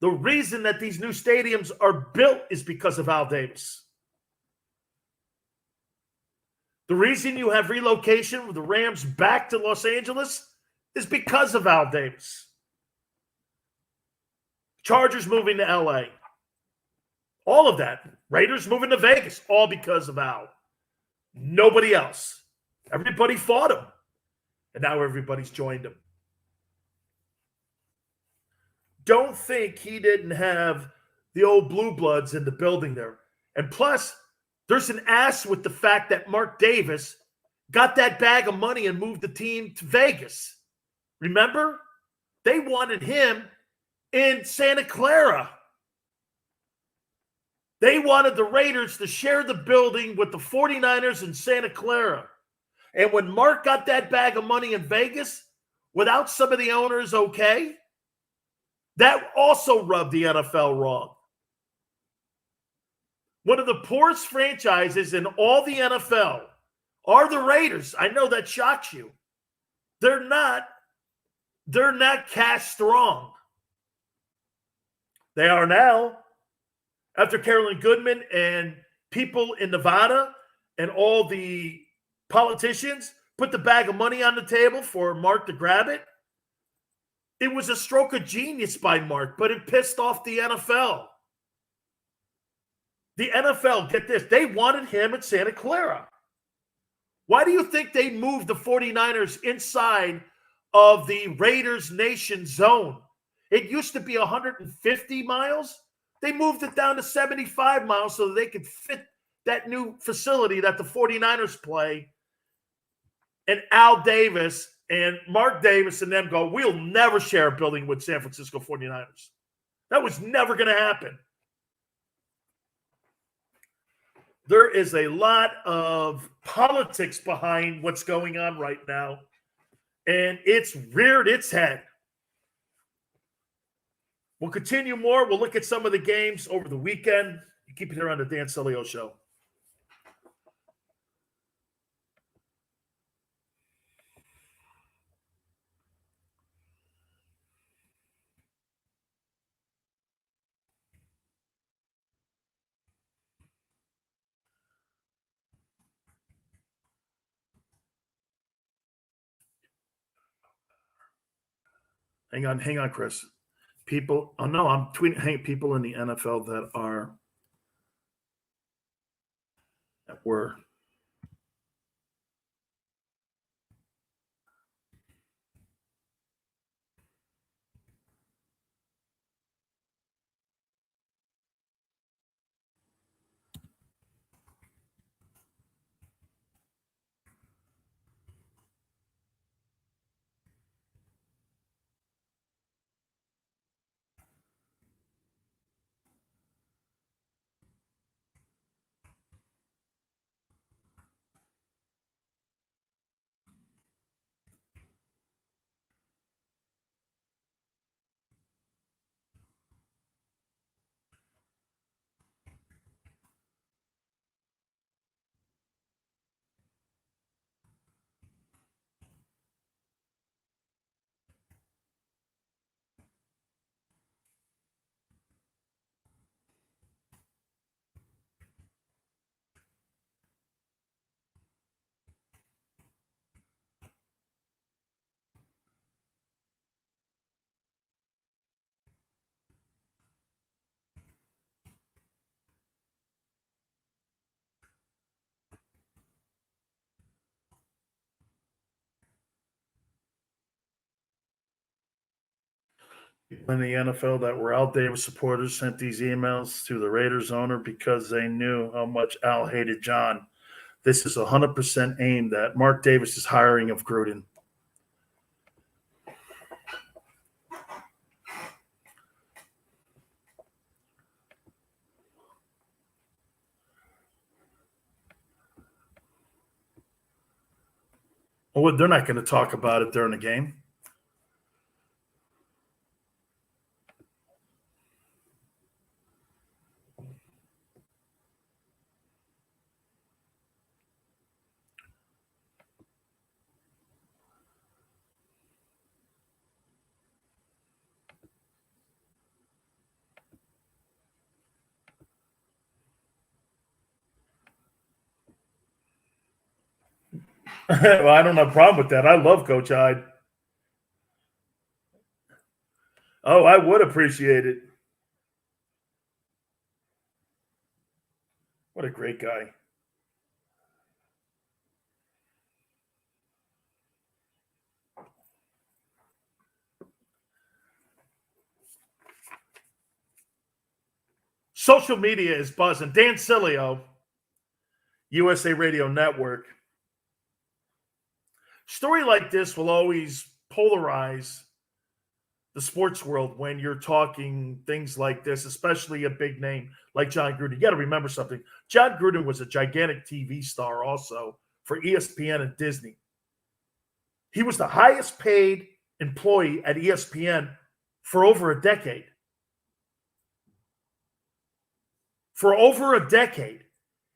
The reason that these new stadiums are built is because of Al Davis. The reason you have relocation with the Rams back to Los Angeles is because of Al Davis. Chargers moving to LA. All of that. Raiders moving to Vegas. All because of Al. Nobody else. Everybody fought him. And now everybody's joined him. Don't think he didn't have the old blue bloods in the building there. And plus, there's an ass with the fact that Mark Davis got that bag of money and moved the team to Vegas. Remember? They wanted him in Santa Clara. They wanted the Raiders to share the building with the 49ers in Santa Clara. And when Mark got that bag of money in Vegas, without some of the owners okay, that also rubbed the NFL wrong. One of the poorest franchises in all the NFL are the Raiders. I know that shocks you. They're not cash strong. They are now. After Carolyn Goodman and people in Nevada and all the politicians put the bag of money on the table for Mark to grab it, it was a stroke of genius by Mark, but it pissed off the NFL. The NFL, get this, they wanted him at Santa Clara. Why do you think they moved the 49ers inside of the Raiders Nation zone? It used to be 150 miles. They moved it down to 75 miles so that they could fit that new facility that the 49ers play. And Al Davis and Mark Davis and them go, we'll never share a building with San Francisco 49ers. That was never going to happen. There is a lot of politics behind what's going on right now, and it's reared its head. We'll continue more. We'll look at some of the games over the weekend. You keep it here on the Dan Sileo Show. Hang on, Chris. People, oh no, I'm tweeting. Hey, people in the NFL that were. In the NFL that were Al Davis supporters sent these emails to the Raiders owner because they knew how much Al hated John. This is 100% aimed at Mark Davis's hiring of Gruden. Well, they're not going to talk about it during the game. Well, I don't have a problem with that. I love Coach Hyde. Oh, I would appreciate it. What a great guy. Social media is buzzing. Dan Sileo, USA Radio Network. Story like this will always polarize the sports world when you're talking things like this, especially a big name like John Gruden. You got to remember something. John Gruden was a gigantic TV star also for ESPN and Disney. He was the highest paid employee at ESPN for over a decade. For over a decade,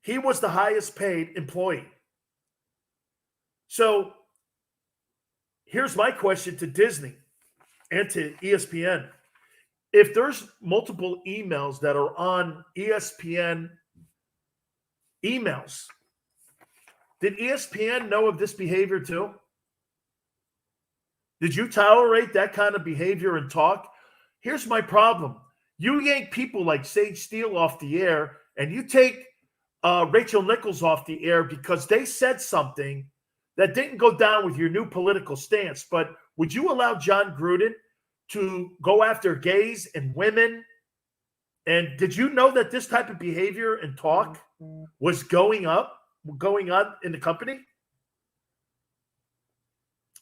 he was the highest paid employee. So here's my question to Disney and to ESPN. If there's multiple emails that are on ESPN emails, did ESPN know of this behavior too? Did you tolerate that kind of behavior and talk? Here's my problem. You yank people like Sage Steele off the air, and you take Rachel Nichols off the air because they said something that didn't go down with your new political stance. But would you allow John Gruden to go after gays and women? And did you know that this type of behavior and talk was going on in the company?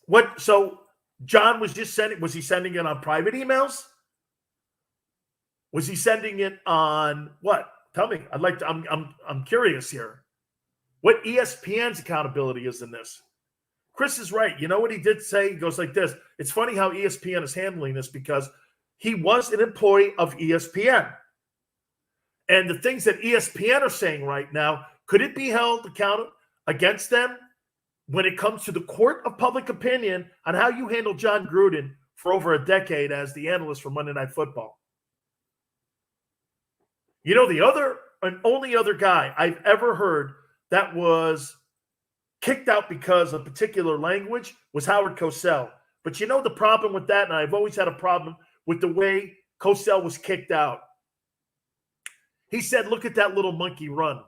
What? So John was just sending. Was he sending it on private emails? Was he sending it on what? Tell me. I'd like to. I'm curious here. What ESPN's accountability is in this? Chris is right. You know what he did say? He goes like this. It's funny how ESPN is handling this because he was an employee of ESPN. And the things that ESPN are saying right now, could it be held accountable against them when it comes to the court of public opinion on how you handle John Gruden for over a decade as the analyst for Monday Night Football? You know, the other and only other guy I've ever heard that was kicked out because of particular language was Howard Cosell. But you know the problem with that, and I've always had a problem with the way Cosell was kicked out. He said, look at that little monkey run.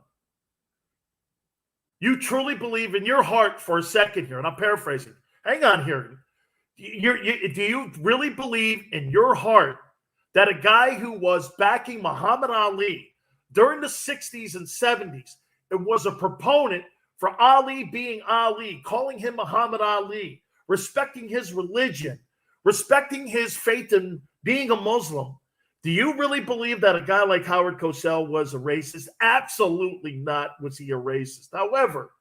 You truly believe in your heart for a second here, and I'm paraphrasing. Hang on here. Do you really believe in your heart that a guy who was backing Muhammad Ali during the 60s and 70s and was a proponent for Ali being Ali, calling him Muhammad Ali, respecting his religion, respecting his faith in being a Muslim, do you really believe that a guy like Howard Cosell was a racist? Absolutely not was he a racist. However,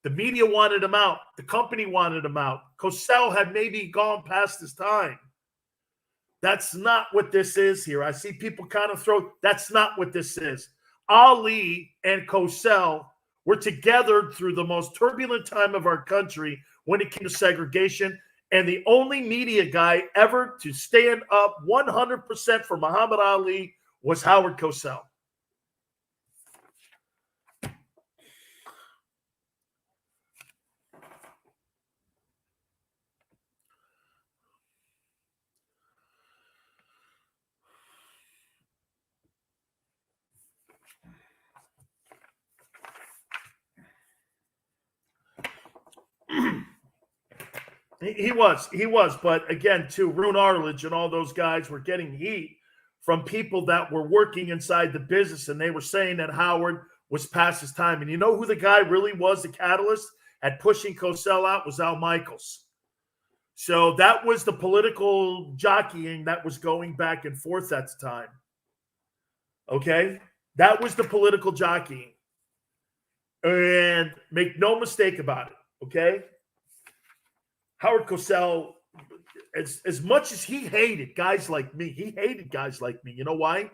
the media wanted him out. The company wanted him out. Cosell had maybe gone past his time. That's not what this is here. I see people kind of throw, that's not what this is. Ali and Cosell were together through the most turbulent time of our country when it came to segregation. And the only media guy ever to stand up 100% for Muhammad Ali was Howard Cosell. He was. But again, too, Rune Arledge and all those guys were getting heat from people that were working inside the business, and they were saying that Howard was past his time. And you know who the guy really was, the catalyst at pushing Cosell out, was Al Michaels. So that was the political jockeying that was going back and forth at the time. Okay? That was the political jockeying. And make no mistake about it, okay? Howard Cosell, as much as he hated guys like me, You know why?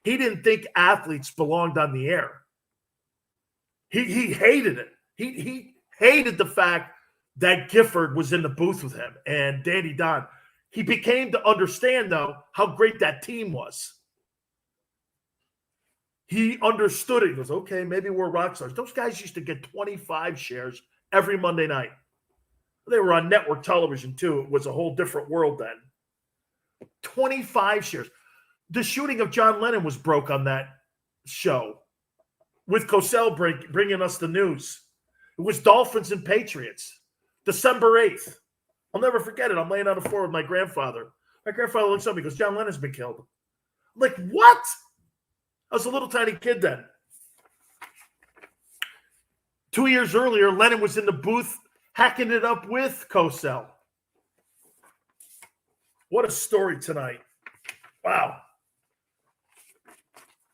He didn't think athletes belonged on the air. He hated it. He hated the fact that Gifford was in the booth with him and Danny Don. He became to understand, though, how great that team was. He understood it. He goes, okay, maybe we're rock stars. Those guys used to get 25 shares every Monday night. They were on network television, too. It was a whole different world then. 25 shares. The shooting of John Lennon was broke on that show, with Cosell bringing us the news. It was Dolphins and Patriots, December 8th. I'll never forget it. I'm laying on the floor with my grandfather. My grandfather looks up and goes, John Lennon's been killed. I'm like, what? I was a little tiny kid then. 2 years earlier, Lennon was in the booth hacking it up with Cosell. What a story tonight. Wow.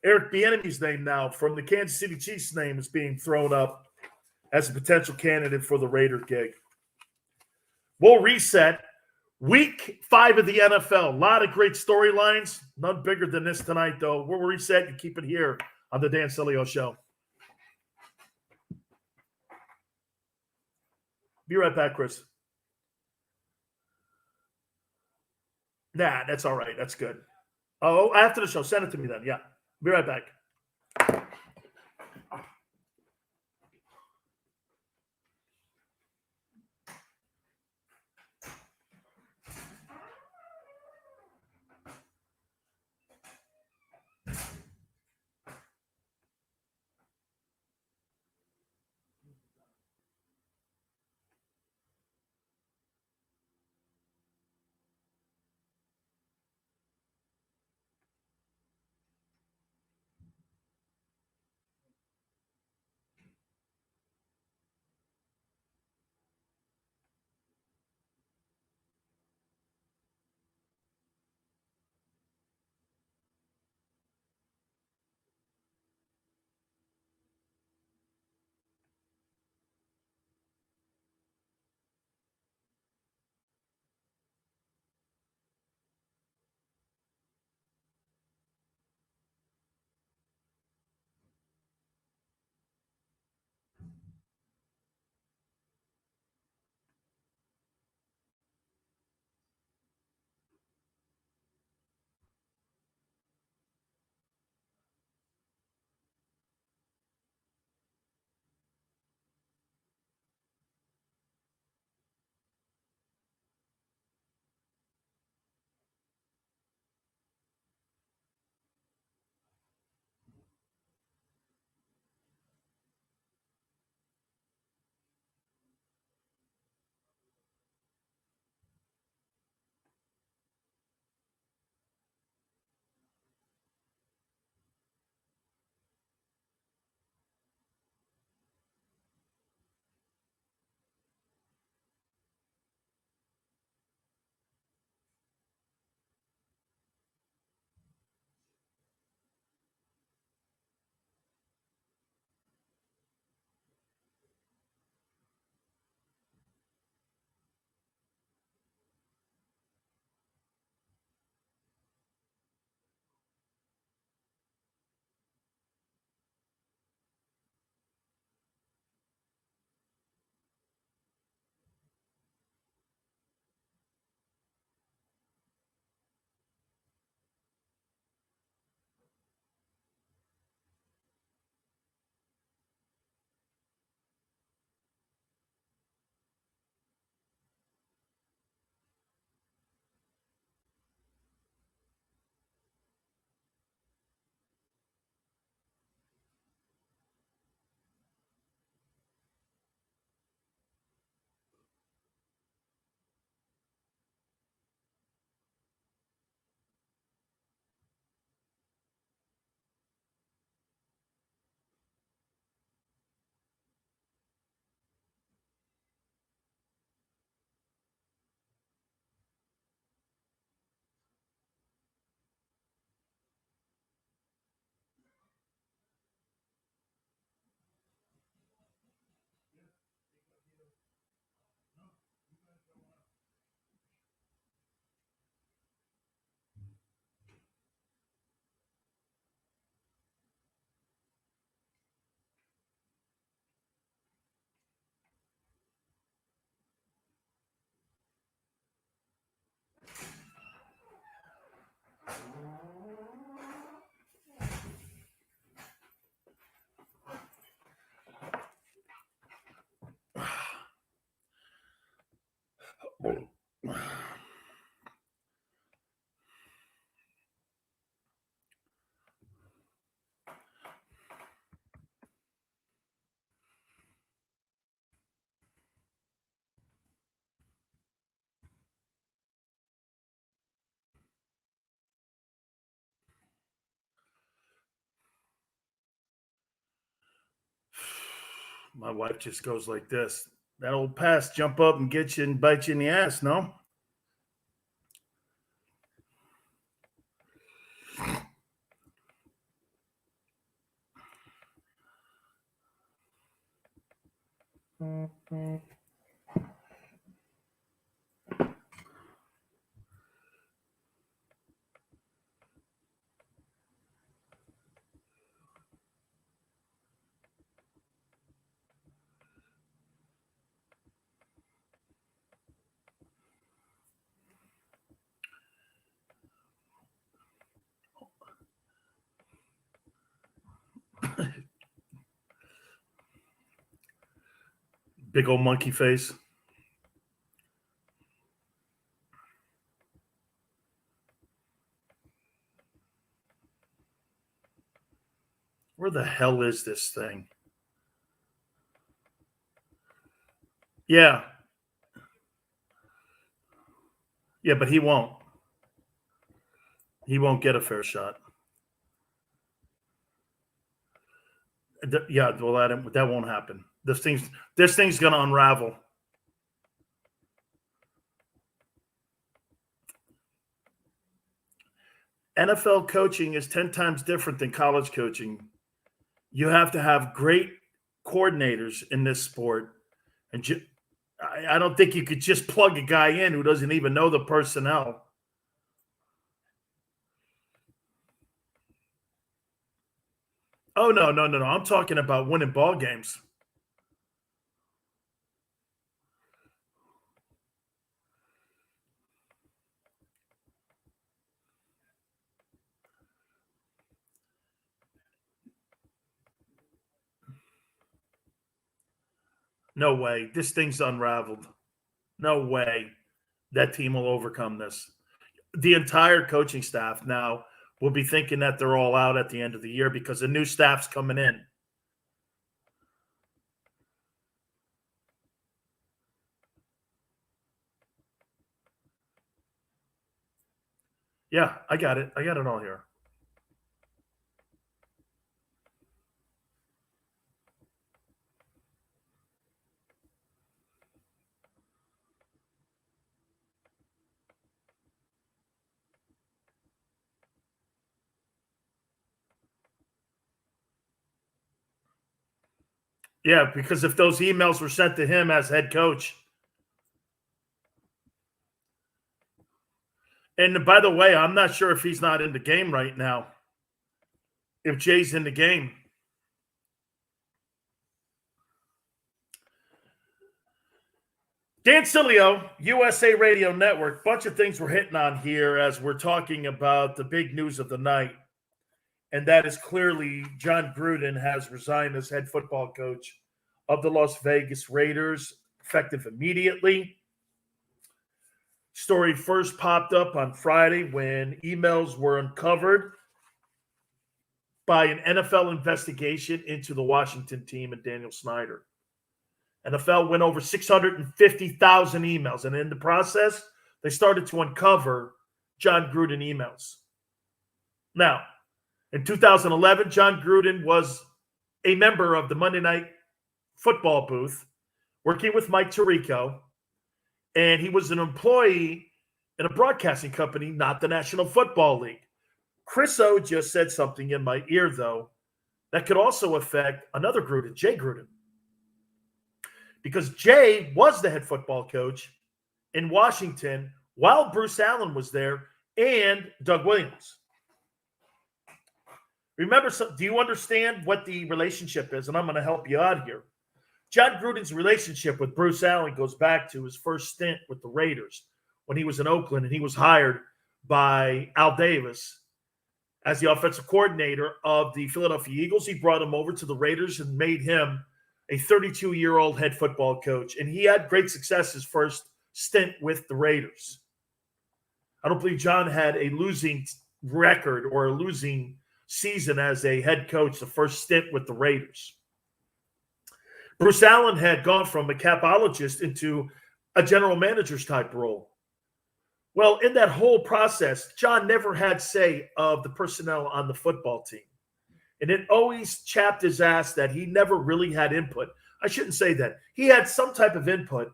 Eric Bieniemy's name now from the Kansas City Chiefs name is being thrown up as a potential candidate for the Raider gig. We'll reset. Week 5 of the NFL. A lot of great storylines. None bigger than this tonight, though. We'll reset and keep it here on the Dan Sileo Show. Be right back, Chris. Nah, that's all right. That's good. Oh, after the show. Send it to me then. Yeah. Be right back. My wife just goes like this. That old pass jump up and get you and bite you in the ass, no? Big old monkey face. Where the hell is this thing? Yeah. Yeah, but he won't. He won't get a fair shot. Yeah, well, that won't happen. This thing's going to unravel. NFL coaching is 10 times different than college coaching. You have to have great coordinators in this sport. And I don't think you could just plug a guy in who doesn't even know the personnel. Oh, no. I'm talking about winning ball games. No way. This thing's unraveled. No way that team will overcome this. The entire coaching staff now will be thinking that they're all out at the end of the year because the new staff's coming in. Yeah, I got it. I got it all here. Yeah, because if those emails were sent to him as head coach. And by the way, I'm not sure if he's not in the game right now. If Jay's in the game. Dan Sileo, USA Radio Network. Bunch of things we're hitting on here as we're talking about the big news of the night. And that is clearly John Gruden has resigned as head football coach of the Las Vegas Raiders, effective immediately. Story first popped up on Friday when emails were uncovered by an NFL investigation into the Washington team and Daniel Snyder. NFL went over 650,000 emails, and in the process, they started to uncover John Gruden emails. Now, in 2011, John Gruden was a member of the Monday Night Football booth, working with Mike Tirico, and he was an employee in a broadcasting company, not the National Football League. Chris O just said something in my ear, though, that could also affect another Gruden, Jay Gruden. Because Jay was the head football coach in Washington while Bruce Allen was there and Doug Williams. Remember, do you understand what the relationship is? And I'm going to help you out here. John Gruden's relationship with Bruce Allen goes back to his first stint with the Raiders when he was in Oakland, and he was hired by Al Davis as the offensive coordinator of the Philadelphia Eagles. He brought him over to the Raiders and made him a 32-year-old head football coach. And he had great success his first stint with the Raiders. I don't believe John had a losing record or a losing season as a head coach the first stint with the Raiders. Bruce Allen had gone from a capologist into a general manager's type role. Well, in that whole process, John never had say of the personnel on the football team. And it always chapped his ass that he never really had input. I shouldn't say that. He had some type of input,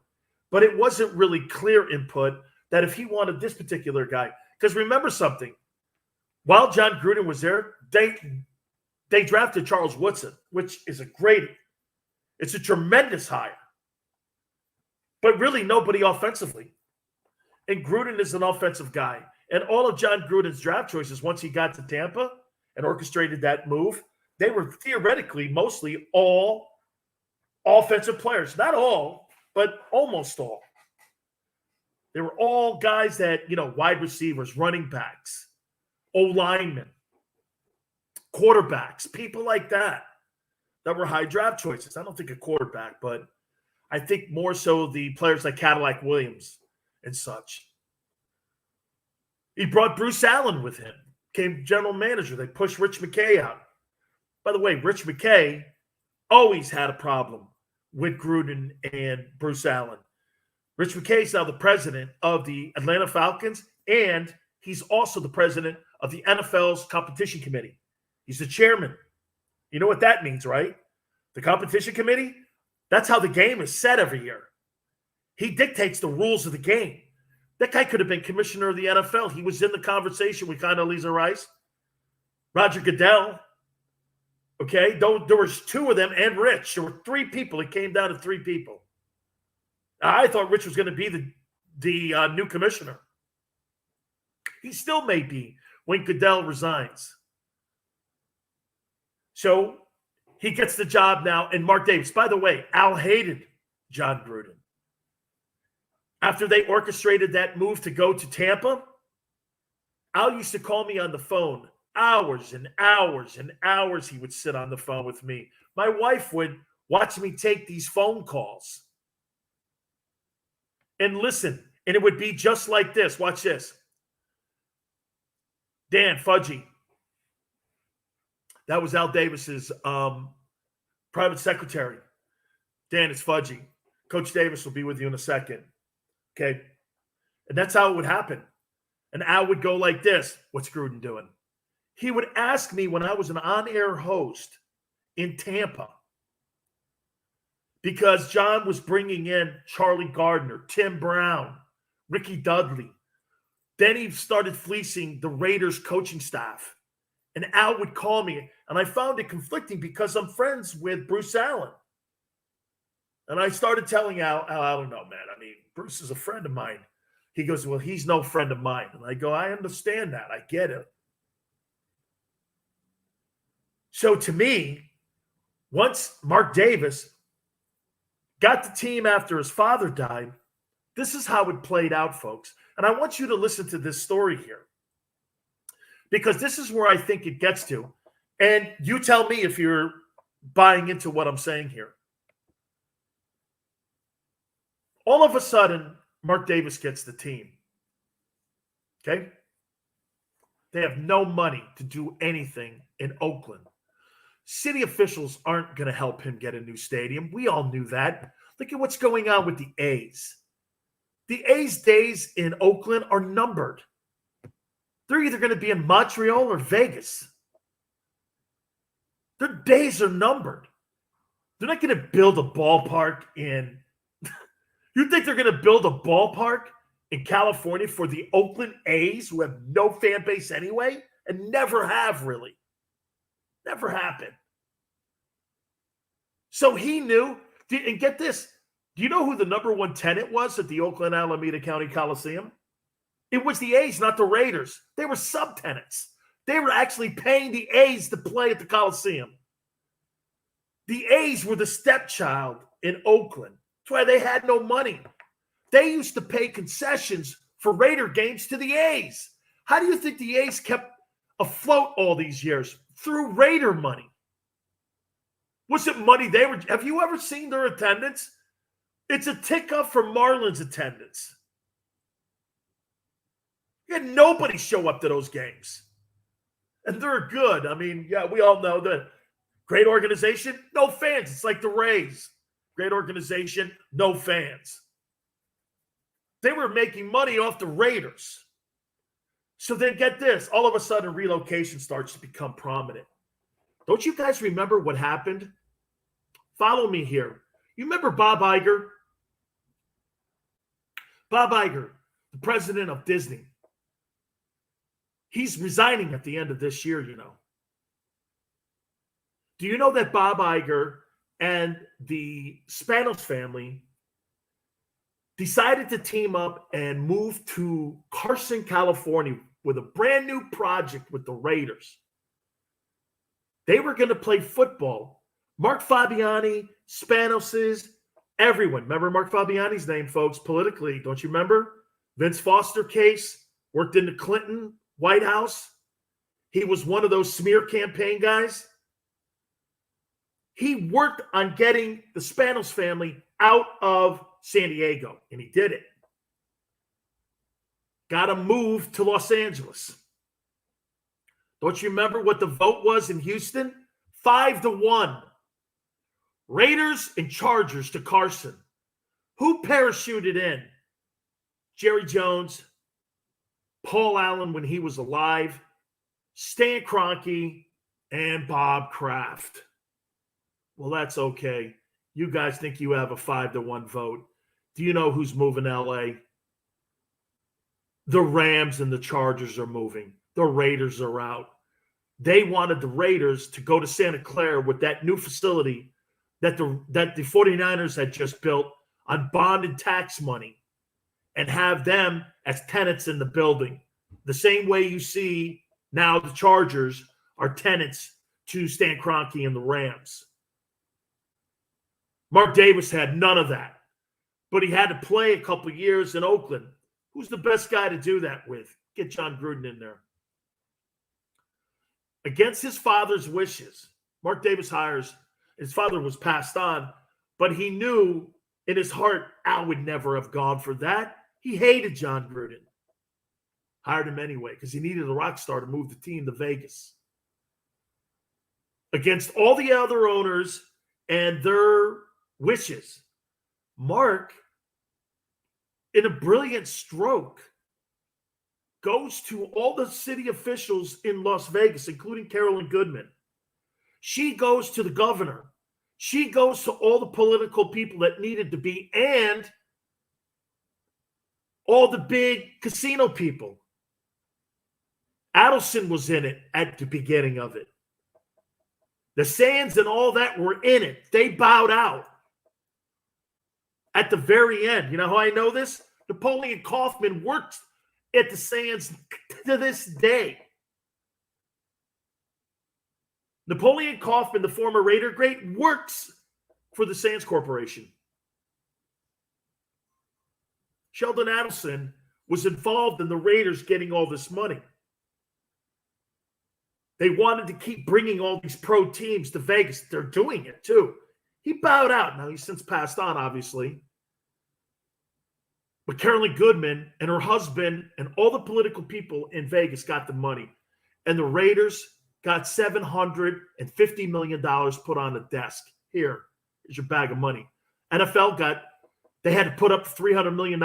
but it wasn't really clear input that if he wanted this particular guy. Because remember something. While John Gruden was there, they drafted Charles Woodson, which is it's a tremendous hire. But really nobody offensively. And Gruden is an offensive guy. And all of John Gruden's draft choices, once he got to Tampa and orchestrated that move, they were theoretically mostly all offensive players. Not all, but almost all. They were all guys that, wide receivers, running backs, O-linemen, quarterbacks, people like that were high draft choices. I don't think a quarterback, but I think more so the players like Cadillac Williams and such. He brought Bruce Allen with him, became general manager. They pushed Rich McKay out. By the way, Rich McKay always had a problem with Gruden and Bruce Allen. Rich McKay is now the president of the Atlanta Falcons, and he's also the president of the NFL's competition committee. He's the chairman. You know what that means, right? The competition committee, that's how the game is set every year. He dictates the rules of the game. That guy could have been commissioner of the NFL. He was in the conversation with Condoleezza Rice, Roger Goodell. Okay, there was two of them and Rich. There were three people. It came down to three people. I thought Rich was going to be the new commissioner. He still may be when Goodell resigns. So he gets the job now. And Mark Davis, by the way, Al hated John Gruden. After they orchestrated that move to go to Tampa, Al used to call me on the phone. Hours and hours and hours he would sit on the phone with me. My wife would watch me take these phone calls and listen. And it would be just like this. Watch this. Dan Fudgy. That was Al Davis's private secretary. Dan, it's Fudgy. Coach Davis will be with you in a second. Okay. And that's how it would happen. And Al would go like this. What's Gruden doing? He would ask me when I was an on-air host in Tampa, because John was bringing in Charlie Gardner, Tim Brown, Ricky Dudley. Then he started fleecing the Raiders coaching staff. And Al would call me, and I found it conflicting because I'm friends with Bruce Allen. And I started telling Al, I don't know, man. I mean, Bruce is a friend of mine. He goes, well, he's no friend of mine. And I go, I understand that. I get it. So to me, once Mark Davis got the team after his father died, this is how it played out, folks. And I want you to listen to this story here, because this is where I think it gets to. And you tell me if you're buying into what I'm saying here. All of a sudden, Mark Davis gets the team. Okay? They have no money to do anything in Oakland. City officials aren't going to help him get a new stadium. We all knew that. Look at what's going on with the A's. The A's days in Oakland are numbered. They're either going to be in Montreal or Vegas. Their days are numbered. They're not going to build a ballpark in... You think they're going to build a ballpark in California for the Oakland A's, who have no fan base anyway, and never have, really? Never happened. So he knew, and get this, do you know who the number one tenant was at the Oakland Alameda County Coliseum? It was the A's, not the Raiders. They were subtenants. They were actually paying the A's to play at the Coliseum. The A's were the stepchild in Oakland. That's why they had no money. They used to pay concessions for Raider games to the A's. How do you think the A's kept afloat all these years? Through Raider money. Was it money they were... Have you ever seen their attendance? It's a tick up from Marlins attendance. You had nobody show up to those games. And they're good. I mean, yeah, we all know that. Great organization, no fans. It's like the Rays. Great organization, no fans. They were making money off the Raiders. So then get this. All of a sudden, relocation starts to become prominent. Don't you guys remember what happened? Follow me here. You remember Bob Iger? Bob Iger, the president of Disney. He's resigning at the end of this year, you know. Do you know that Bob Iger and the Spanos family decided to team up and move to Carson, California with a brand new project with the Raiders? They were going to play football. Mark Fabiani, Spanos's, everyone. Remember Mark Fabiani's name, folks, politically. Don't you remember? Vince Foster case, worked in the Clinton White House. He was one of those smear campaign guys. He worked on getting the Spanos family out of San Diego, and he did it. Got to move to Los Angeles. Don't you remember what the vote was in Houston? 5-1. Raiders and Chargers to Carson. Who parachuted in? Jerry Jones, Paul Allen when he was alive, Stan Kroenke, and Bob Kraft. Well, that's okay. You guys think you have a 5-1 vote. Do you know who's moving LA? The Rams and the Chargers are moving. The Raiders are out. They wanted the Raiders to go to Santa Clara with that new facility that the 49ers had just built on bonded tax money and have them as tenants in the building. The same way you see now the Chargers are tenants to Stan Kroenke and the Rams. Mark Davis had none of that, but he had to play a couple of years in Oakland. Who's the best guy to do that with? Get John Gruden in there. Against his father's wishes, Mark Davis hires, his father was passed on, but he knew in his heart Al would never have gone for that. He hated John Gruden. Hired him anyway because he needed a rock star to move the team to Vegas. Against all the other owners and their wishes, Mark, in a brilliant stroke, goes to all the city officials in Las Vegas, including Carolyn Goodman. She goes to the governor. She goes to all the political people that needed to be, and all the big casino people. Adelson was in it at the beginning of it. The Sands and all that were in it. They bowed out at the very end. You know how I know this? Napoleon Kaufman worked at the Sands to this day. Napoleon Kaufman, the former Raider great, works for the Sands Corporation. Sheldon Adelson was involved in the Raiders getting all this money. They wanted to keep bringing all these pro teams to Vegas. They're doing it too. He bowed out. Now, he's since passed on, obviously. But Carolyn Goodman and her husband and all the political people in Vegas got the money. And the Raiders got $750 million put on the desk. Here's your bag of money. NFL they had to put up $300 million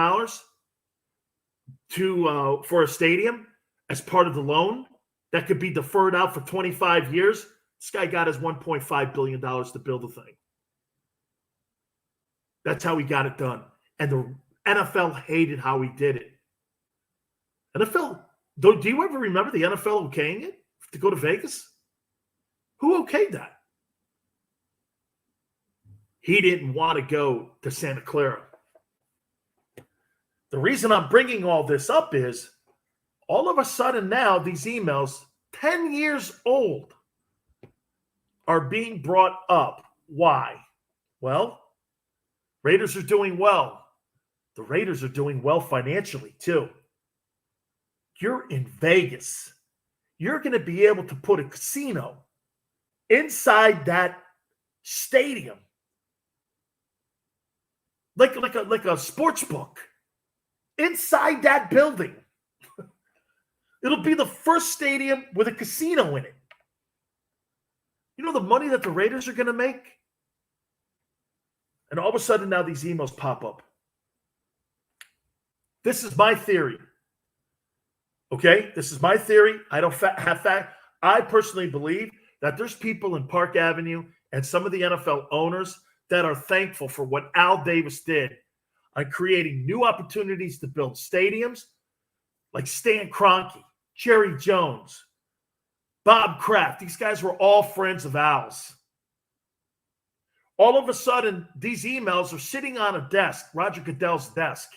for a stadium as part of the loan that could be deferred out for 25 years. This guy got his $1.5 billion to build the thing. That's how he got it done. And the NFL hated how he did it. NFL, do you ever remember the NFL okaying it to go to Vegas? Who okayed that? He didn't want to go to Santa Clara. The reason I'm bringing all this up is all of a sudden now these emails, 10 years old, are being brought up. Why? Well, Raiders are doing well. The Raiders are doing well financially too. You're in Vegas. You're going to be able to put a casino inside that stadium. Like a sports book. Inside that building. It'll be the first stadium with a casino in it. You know the money that the Raiders are going to make? And all of a sudden now these emails pop up. This is my theory. Okay? This is my theory. I don't have fact. I personally believe that there's people in Park Avenue and some of the NFL owners that are thankful for what Al Davis did on creating new opportunities to build stadiums, like Stan Kroenke, Jerry Jones, Bob Kraft. These guys were all friends of Al's. All of a sudden, these emails are sitting on a desk, Roger Goodell's desk.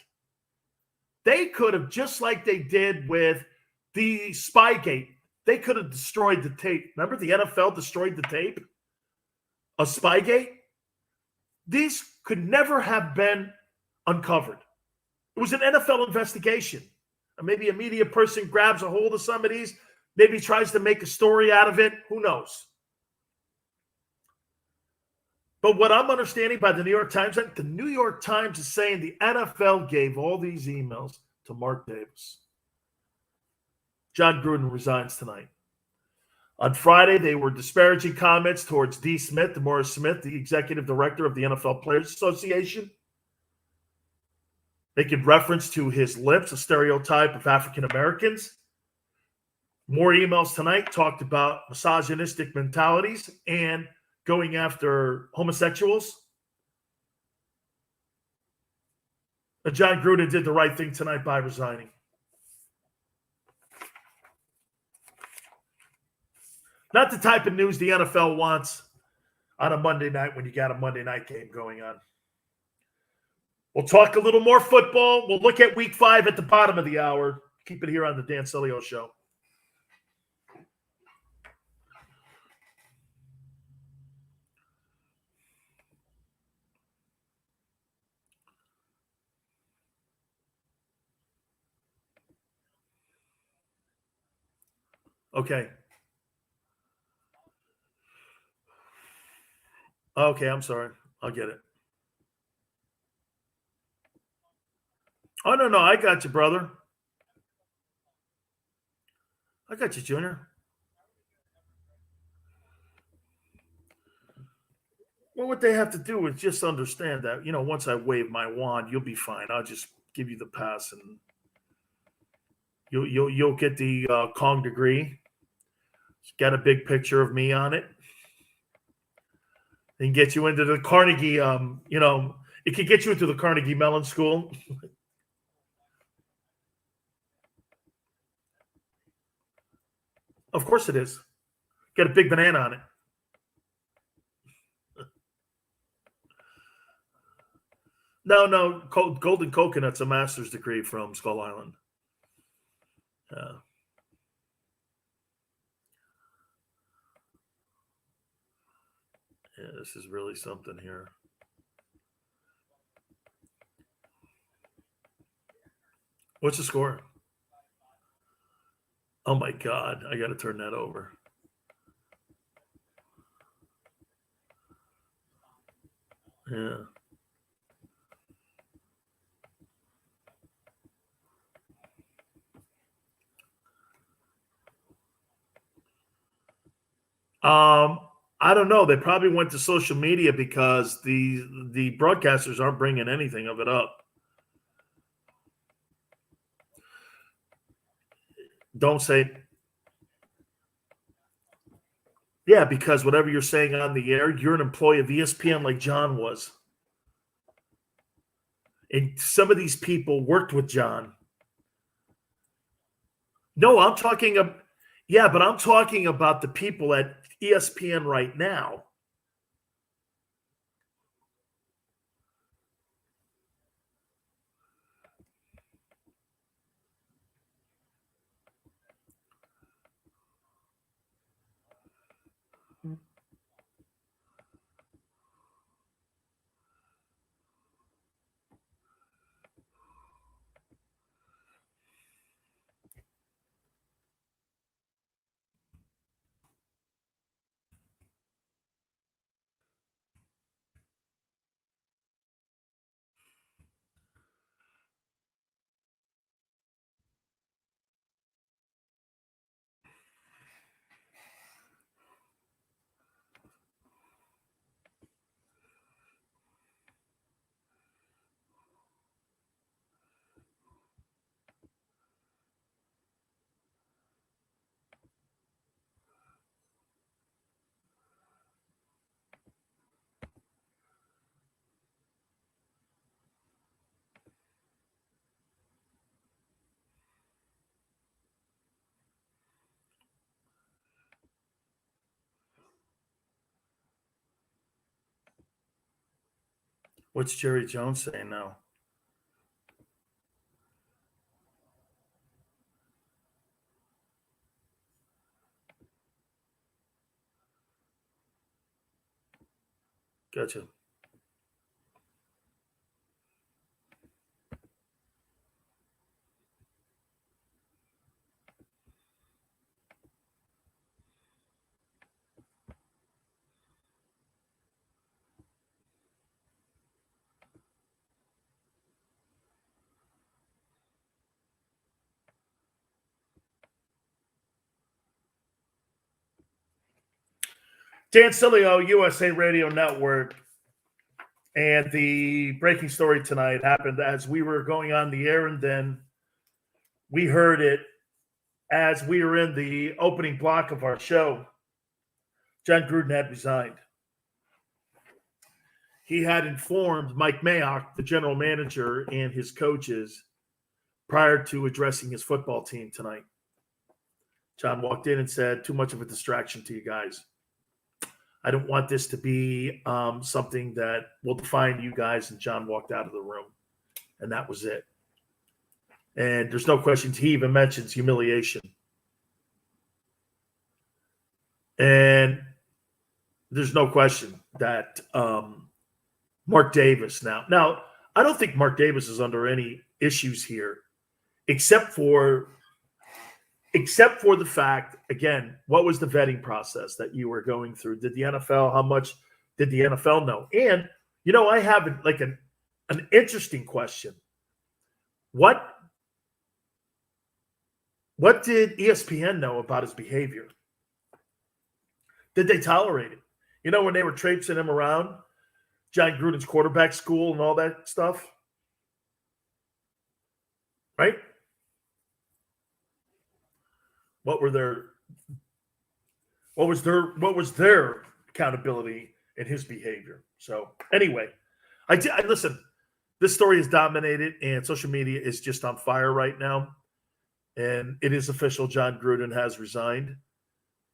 They could have, just like they did with the Spygate, they could have destroyed the tape. Remember the NFL destroyed the tape of Spygate? These could never have been uncovered. It was an NFL investigation. Maybe a media person grabs a hold of some of these, maybe tries to make a story out of it. Who knows? But what I'm understanding by the New York Times, the New York Times is saying the NFL gave all these emails to Mark Davis. John Gruden resigns tonight. On Friday, they were disparaging comments towards D. Smith, DeMaurice Smith, the executive director of the NFL Players Association, making reference to his lips, a stereotype of African Americans. More emails tonight talked about misogynistic mentalities and going after homosexuals. But John Gruden did the right thing tonight by resigning. Not the type of news the NFL wants on a Monday night when you got a Monday night game going on. We'll talk a little more football. We'll look at week 5 at the bottom of the hour. Keep it here on the Dan Sileo Show. Okay. Okay, I'm sorry. I'll get it. Oh, no, I got you, brother. I got you, Junior. Well, what they have to do is just understand that, once I wave my wand, you'll be fine. I'll just give you the pass, and you'll get the Kong degree. It's got a big picture of me on it. And get you into the Carnegie, it could get you into the Carnegie Mellon School. Of course it is. Got a big banana on it. No. Golden Coconut's a master's degree from Skull Island. Yeah, this is really something here. What's the score? Oh, my God. I got to turn that over. Yeah. I don't know. They probably went to social media because the broadcasters aren't bringing anything of it up. Don't say. Yeah, because whatever you're saying on the air, you're an employee of ESPN like John was. And some of these people worked with John. No, I'm talking about, but I'm talking about the people at ESPN right now. What's Jerry Jones saying now? Gotcha. Dan Sileo, USA Radio Network. And the breaking story tonight happened as we were going on the air, and then we heard it as we were in the opening block of our show. John Gruden had resigned. He had informed Mike Mayock, the general manager, and his coaches prior to addressing his football team tonight. John walked in and said, too much of a distraction to you guys. I don't want this to be something that will define you guys. And John walked out of the room. And that was it. And there's no question. He even mentions humiliation. And there's no question that Mark Davis now, I don't think Mark Davis is under any issues here, except for the fact, again, what was the vetting process that you were going through? Did the NFL, how much did the NFL know? And, I have like an interesting question. What did ESPN know about his behavior? Did they tolerate it? When they were traipsing him around John Gruden's quarterback school and all that stuff? Right? What was their accountability in his behavior? So anyway, I listen, this story is dominated and social media is just on fire right now. And it is official. John Gruden has resigned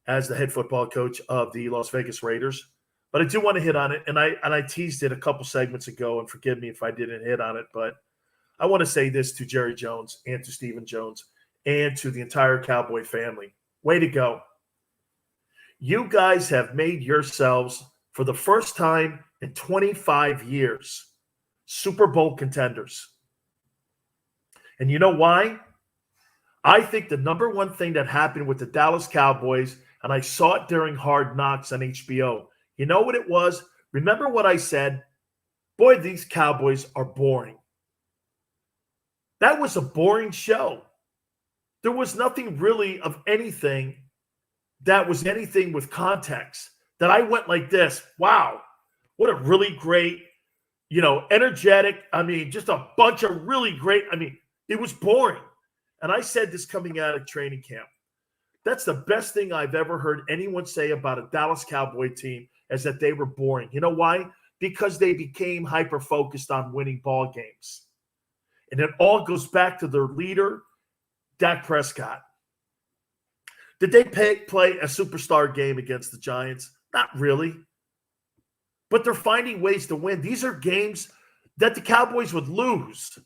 as the head football coach of the Las Vegas Raiders. But I do want to hit on it. And I teased it a couple segments ago, and forgive me if I didn't hit on it, but I want to say this to Jerry Jones and to Stephen Jones and to the entire Cowboy family. Way to go. You guys have made yourselves, for the first time in 25 years, Super Bowl contenders. And you know why? I think the number one thing that happened with the Dallas Cowboys, and I saw it during Hard Knocks on HBO, you know what it was? Remember what I said? Boy, these Cowboys are boring. That was a boring show. There was nothing really of anything that was anything with context that I went like this. Wow, what a really great, energetic. Just a bunch of really great. It was boring. And I said this coming out of training camp. That's the best thing I've ever heard anyone say about a Dallas Cowboy team, is that they were boring. You know why? Because they became hyper-focused on winning ball games. And it all goes back to their leader, Dak Prescott. Did they play a superstar game against the Giants? Not really. But they're finding ways to win. These are games that the Cowboys would lose.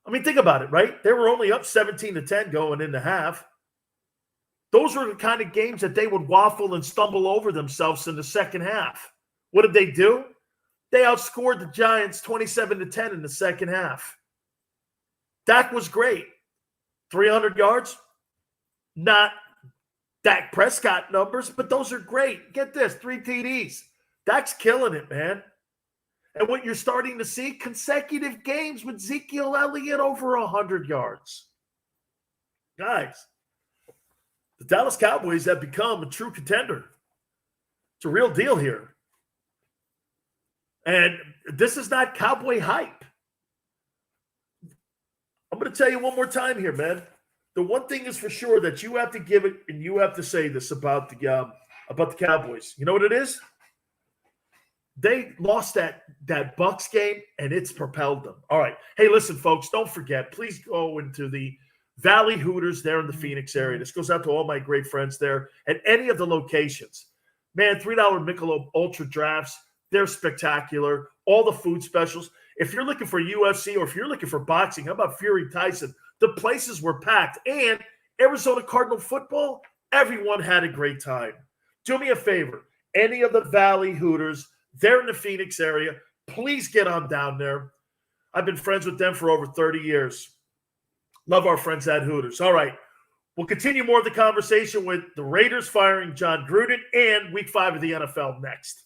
Think about it, right? They were only up 17-10 going into half. Those were the kind of games that they would waffle and stumble over themselves in the second half. What did they do? They outscored the Giants 27-10 in the second half. Dak was great. 300 yards, not Dak Prescott numbers, but those are great. Get this, 3 TDs. Dak's killing it, man. And what you're starting to see, consecutive games with Ezekiel Elliott over 100 yards. Guys, the Dallas Cowboys have become a true contender. It's a real deal here. And this is not Cowboy hype. I'm going to tell you one more time here, man. The one thing is for sure that you have to give it, and you have to say this about the Cowboys. You know what it is? They lost that Bucks game, and it's propelled them. All right. Hey, listen, folks, don't forget, please go into the Valley Hooters there in the Phoenix area. This goes out to all my great friends there at any of the locations. Man, $3 Michelob Ultra drafts, They're spectacular. All the food specials. If you're looking for UFC or if you're looking for boxing, how about Fury Tyson? The places were packed. And Arizona Cardinal football, everyone had a great time. Do me a favor. Any of the Valley Hooters, they're in the Phoenix area. Please get on down there. I've been friends with them for over 30 years. Love our friends at Hooters. All right. We'll continue more of the conversation with the Raiders firing John Gruden and week 5 of the NFL next.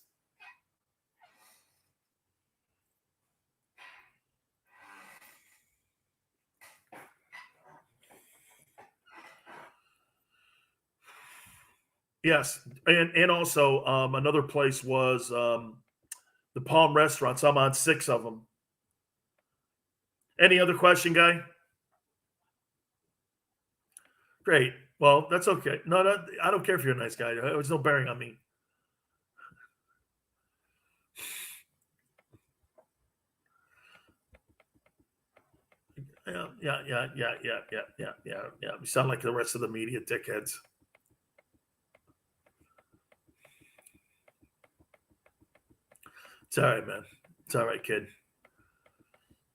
Yes. And also another place was the Palm Restaurants. I'm on 6 of them. Any other question, guy? Great. Well, that's okay. No, I don't care if you're a nice guy. There's no bearing on me. Yeah. You sound like the rest of the media dickheads. It's all right, man. It's all right, kid.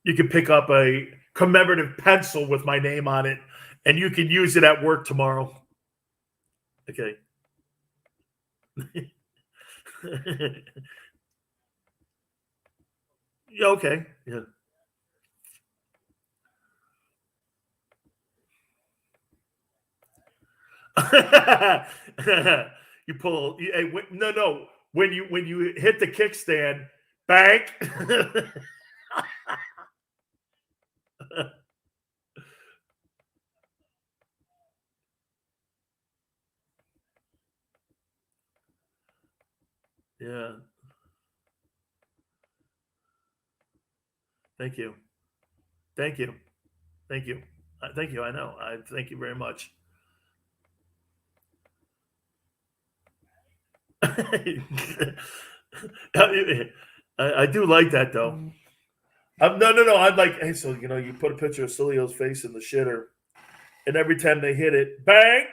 You can pick up a commemorative pencil with my name on it, and you can use it at work tomorrow. Okay. Yeah, okay. Yeah. You pull. No. When you hit the kickstand, bank. Yeah. Thank you. Thank you. Thank you. Thank you. I know. I thank you very much. I do like that though. No. I'm like, hey, so you put a picture of Sileo's face in the shitter, and every time they hit it, bang.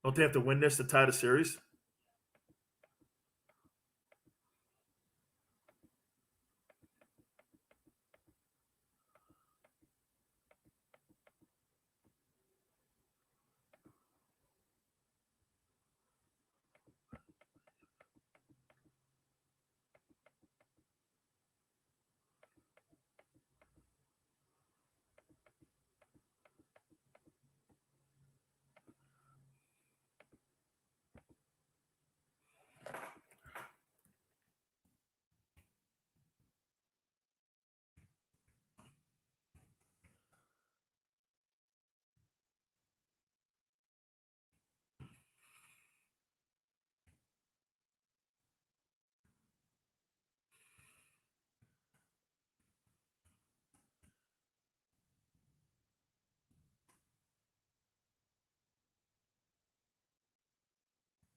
Don't they have to win this to tie the series?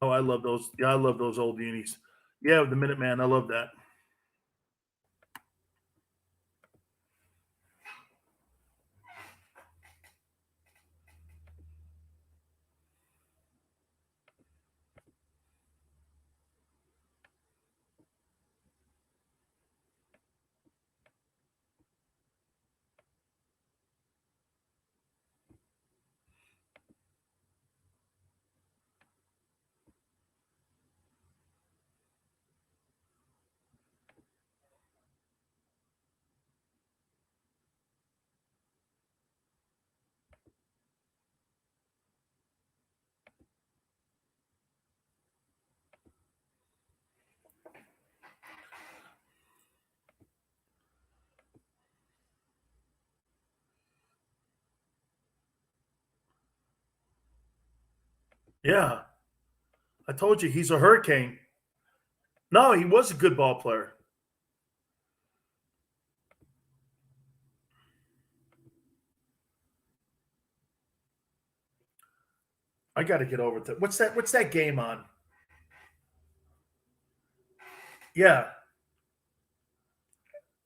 Oh, I love those. Yeah, I love those old unis. Yeah, the Minuteman. I love that. Yeah, I told you he's a hurricane. No, he was a good ball player. I got to get over to what's that game on? Yeah,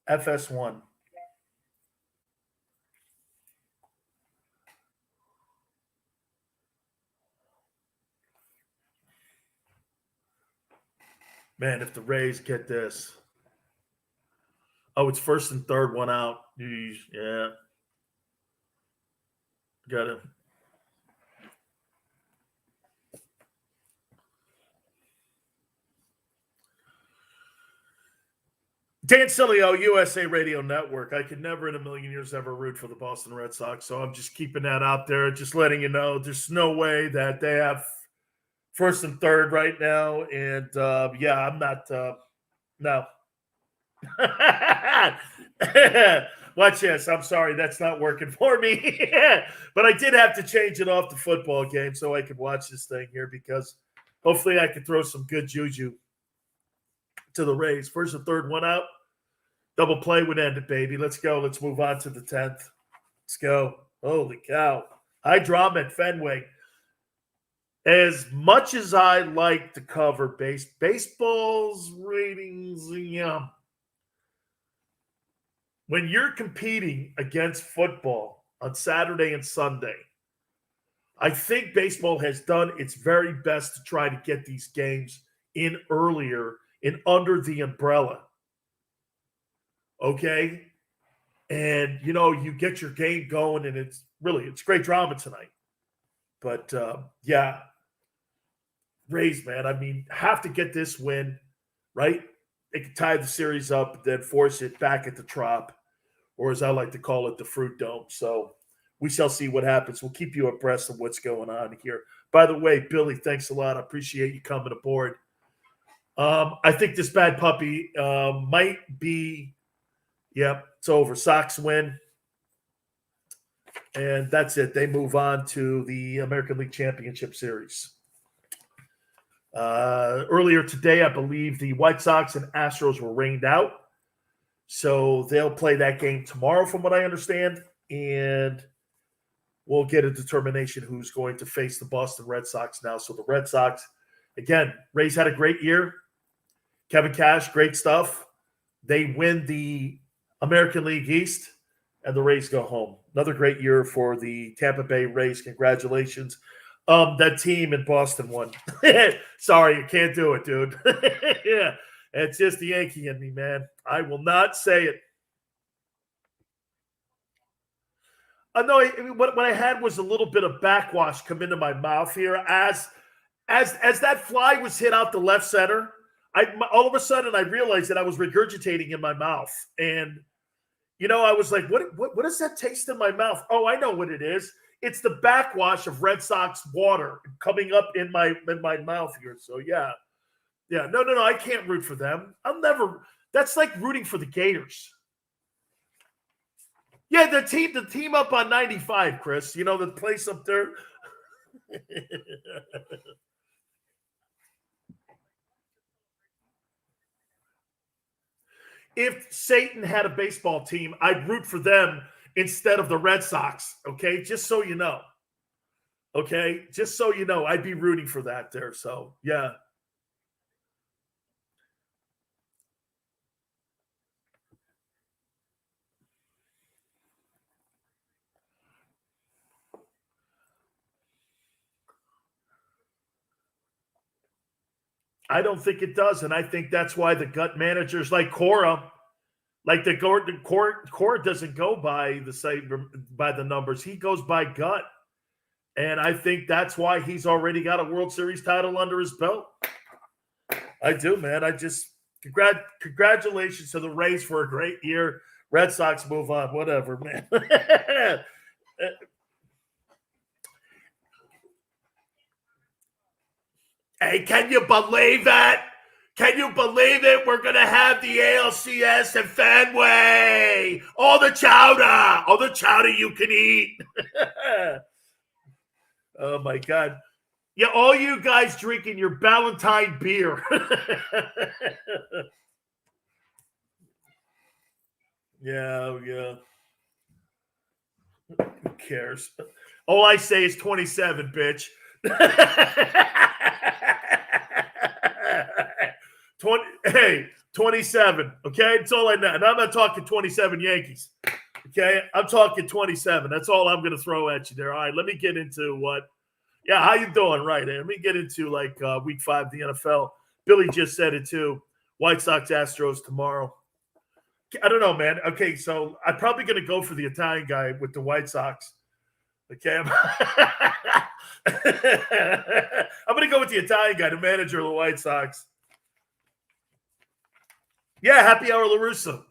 FS1. Man, if the Rays get this. Oh, it's first and third, one out. Jeez, yeah. Got it. Dan Sileo, USA Radio Network. I could never in a million years ever root for the Boston Red Sox, so I'm just keeping that out there, just letting you know there's no way that they have first and third right now. And yeah, I'm not. No. Watch this. I'm sorry, that's not working for me. But I did have to change it off the football game so I could watch this thing here because hopefully I could throw some good juju to the Rays. First and third, one out. Double play would end it, baby. Let's go. Let's move on to the 10th. Let's go. Holy cow. High drama at Fenway. As much as I like to cover baseball's ratings, yeah. When you're competing against football on Saturday and Sunday, I think baseball has done its very best to try to get these games in earlier and under the umbrella. Okay? And, you get your game going, and it's great drama tonight. But, yeah, Rays, man, I mean, have to get this win, right? They can tie the series up, then force it back at the Trop, or as I like to call it, the Fruit Dome. So we shall see what happens. We'll keep you abreast of what's going on here. By the way, Billy, thanks a lot. I appreciate you coming aboard. I think this bad puppy might be, yep, it's over. Sox win. And that's it. They move on to the American League Championship Series. Earlier today, I believe the White Sox and Astros were rained out. So they'll play that game tomorrow, from what I understand. And we'll get a determination who's going to face the Boston Red Sox now. So the Red Sox, again, Rays had a great year. Kevin Cash, great stuff. They win the American League East, and the Rays go home. Another great year for the Tampa Bay Rays. Congratulations. That team in Boston won. Sorry, you can't do it, dude. Yeah, it's just the Yankee in me, man. I will not say it. No, what I had was a little bit of backwash come into my mouth here as that fly was hit out the left center. All of a sudden I realized that I was regurgitating in my mouth, and I was like, what does that taste in my mouth? Oh, I know what it is. It's the backwash of Red Sox water coming up in my mouth here. So yeah, no, I can't root for them. I'll never. That's like rooting for the Gators. Yeah, the team up on 95, Chris. The place up there. If Satan had a baseball team, I'd root for them instead of the Red Sox. Okay, just so you know. Okay, just so you know, I'd be rooting for that there. So yeah. I don't think it does, and I think that's why the gut managers like Cora, like the Cora doesn't go by the numbers. He goes by gut, and I think that's why he's already got a World Series title under his belt. I do, man. I just congratulations to the Rays for a great year. Red Sox move on, whatever, man. Hey, can you believe that? Can you believe it? We're going to have the ALCS at Fenway. All the chowder you can eat. Oh, my God. Yeah, all you guys drinking your Ballantine beer. Yeah. Who cares? All I say is 27, bitch. Hey, 27. Okay, that's all I know. And I'm not talking 27 Yankees. Okay, I'm talking 27. That's all I'm going to throw at you there. All right, let me get into what. Yeah, how you doing? Right, let me get into week 5 of the NFL. Billy just said it too. White Sox Astros tomorrow. I don't know, man. Okay, so I'm probably going to go for the Italian guy with the White Sox. Okay, I'm going to go with the Italian guy, the manager of the White Sox. Yeah, happy hour LaRusso.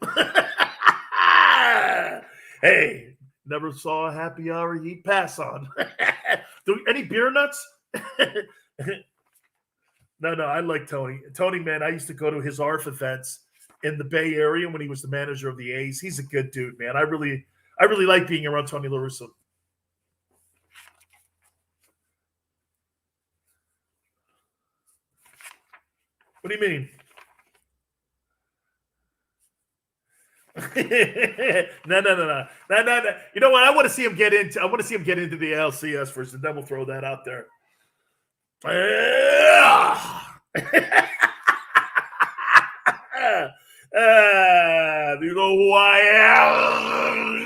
Hey, never saw a happy hour he'd pass on. Any beer nuts? No, I like Tony. Tony, man, I used to go to his ARF events in the Bay Area when he was the manager of the A's. He's a good dude, man. I really like being around Tony La Russa. What do you mean? No. You know what? I want to see him get into the LCS first, and then we'll throw that out there. You know who I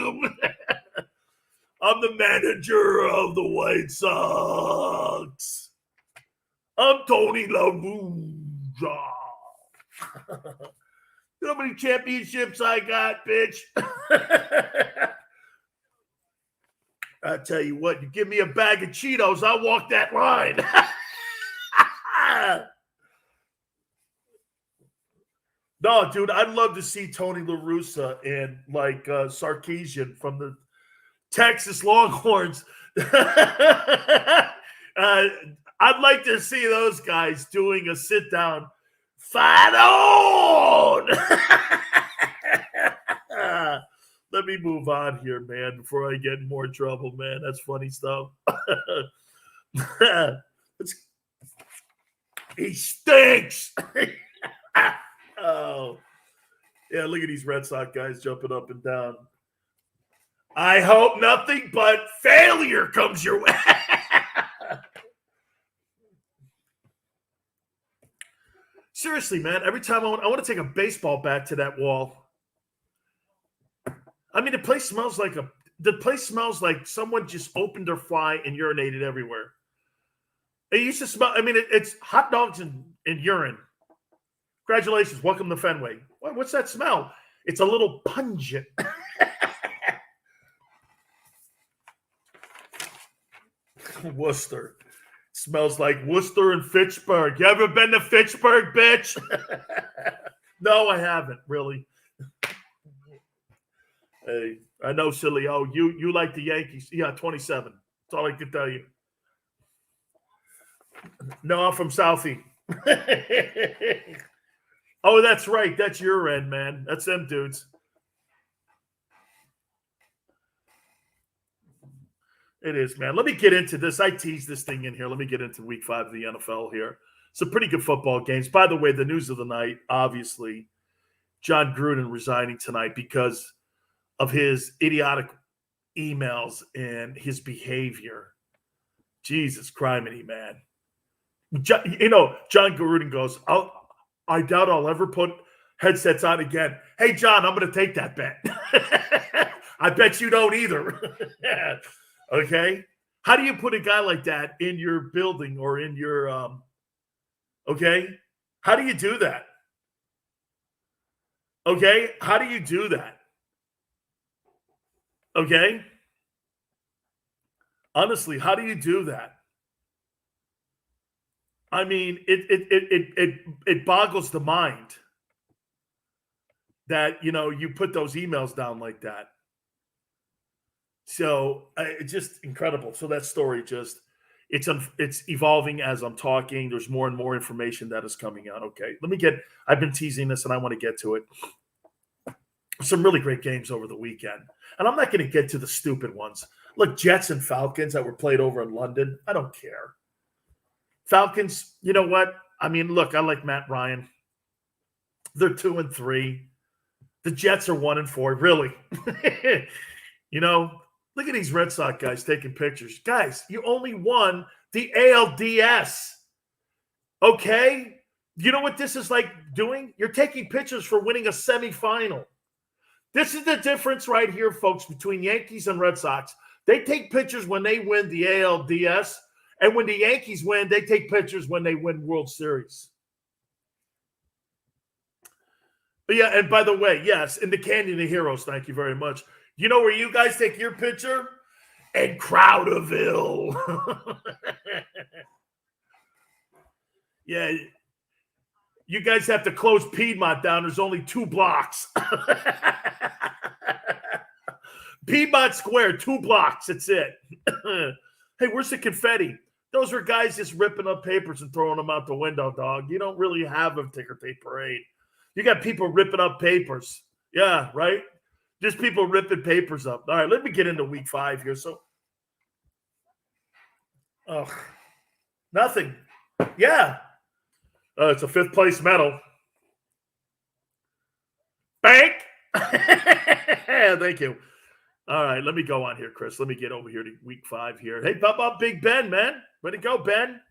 am? I'm the manager of the White Sox. I'm Tony La Russa. You know how many championships I got, bitch? I tell you what, you give me a bag of Cheetos, I'll walk that line. No, dude, I'd love to see Tony La Russa and Sarkisian from the Texas Longhorns. I'd like to see those guys doing a sit down. Fight on! Let me move on here, man, before I get in more trouble, man. That's funny stuff. He stinks. Oh, yeah, look at these Red Sox guys jumping up and down. I hope nothing but failure comes your way. Seriously, man, every time I want to take a baseball bat to that wall. I mean, the place smells like someone just opened their fly and urinated everywhere. It used to smell. I mean, it's hot dogs and urine. Congratulations. Welcome to Fenway. What's that smell? It's a little pungent. Worcester. Smells like Worcester and Fitchburg. You ever been to Fitchburg, bitch? No, I haven't, really. Hey, I know, Sileo. You like the Yankees. Yeah, 27. That's all I can tell you. No, I'm from Southie. Oh, that's right. That's your end, man. That's them dudes. It is, man. Let me get into this. I teased this thing in here. Let me get into week 5 of the NFL here. Some pretty good football games. By the way, the news of the night, obviously, John Gruden resigning tonight because of his idiotic emails and his behavior. Jesus criminy, man. John Gruden goes, I doubt I'll ever put headsets on again. Hey, John, I'm going to take that bet. I bet you don't either. Okay? How do you put a guy like that in your building or in your okay? How do you do that? Okay? How do you do that? Okay? Honestly, how do you do that? I mean, it boggles the mind that, you put those emails down like that. So it's just incredible. So that story it's evolving as I'm talking. There's more and more information that is coming out. Okay, I've been teasing this and I want to get to it. Some really great games over the weekend. And I'm not going to get to the stupid ones. Look, Jets and Falcons that were played over in London. I don't care. Falcons, you know what? I mean, look, I like Matt Ryan. They're 2-3. The Jets are 1-4. Really. Look at these Red Sox guys taking pictures. Guys, you only won the ALDS. Okay? You know what this is like doing? You're taking pictures for winning a semifinal. This is the difference right here, folks, between Yankees and Red Sox. They take pictures when they win the ALDS, and when the Yankees win, they take pictures when they win World Series. But yeah, and by the way, yes, in the Canyon of Heroes, thank you very much. You know where you guys take your picture? In Crowderville. Yeah, you guys have to close Piedmont down. There's only 2 blocks. Piedmont Square, 2 blocks. That's it. Hey, where's the confetti? Those are guys just ripping up papers and throwing them out the window, dog. You don't really have a ticker tape parade. You got people ripping up papers. Yeah, right? Just people ripping papers up. All right, let me get into week 5 here. So, nothing. Yeah. It's a 5th place medal. Bank. Thank you. All right, let me go on here, Chris. Let me get over here to week 5 here. Hey, how about Big Ben, man? Way to go, Ben.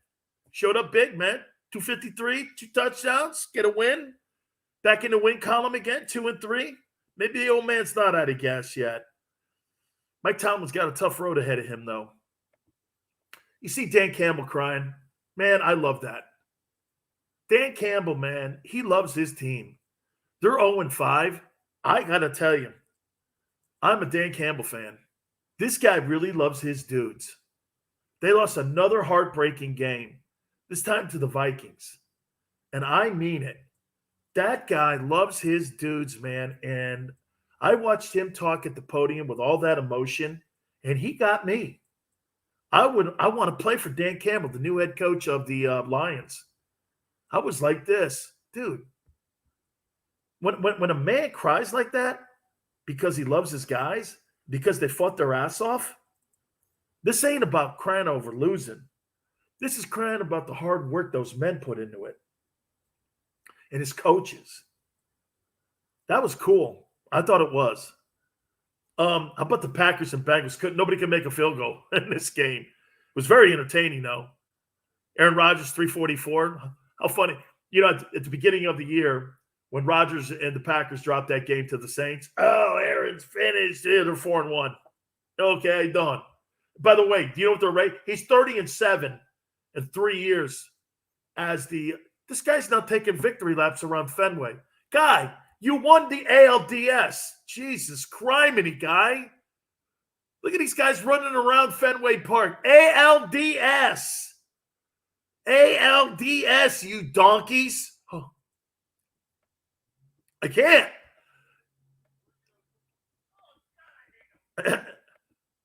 Showed up big, man. 253, 2 touchdowns, get a win. Back in the win column again, 2 and 3. Maybe the old man's not out of gas yet. Mike Tomlin's got a tough road ahead of him, though. You see Dan Campbell crying. Man, I love that. Dan Campbell, man, he loves his team. They're 0-5. I got to tell you, I'm a Dan Campbell fan. This guy really loves his dudes. They lost another heartbreaking game, this time to the Vikings. And I mean it. That guy loves his dudes, man. And I watched him talk at the podium with all that emotion, and he got me. I want to play for Dan Campbell, the new head coach of the Lions. I was like this, dude. When a man cries like that because he loves his guys, because they fought their ass off, this ain't about crying over losing. This is crying about the hard work those men put into it. And his coaches. That was cool. I thought it was. How about the Packers and Bengals? Nobody could make a field goal in this game. It was very entertaining, though. Aaron Rodgers, 344. How funny. You know, at the beginning of the year, when Rodgers and the Packers dropped that game to the Saints, oh, Aaron's finished. Yeah, they're 4-1. Okay, done. By the way, do you know what they're rated? He's 30-7 in 3 years as this guy's not taking victory laps around Fenway. Guy, you won the ALDS. Jesus criminy, guy. Look at these guys running around Fenway Park. ALDS. ALDS, you donkeys. Oh. I can't.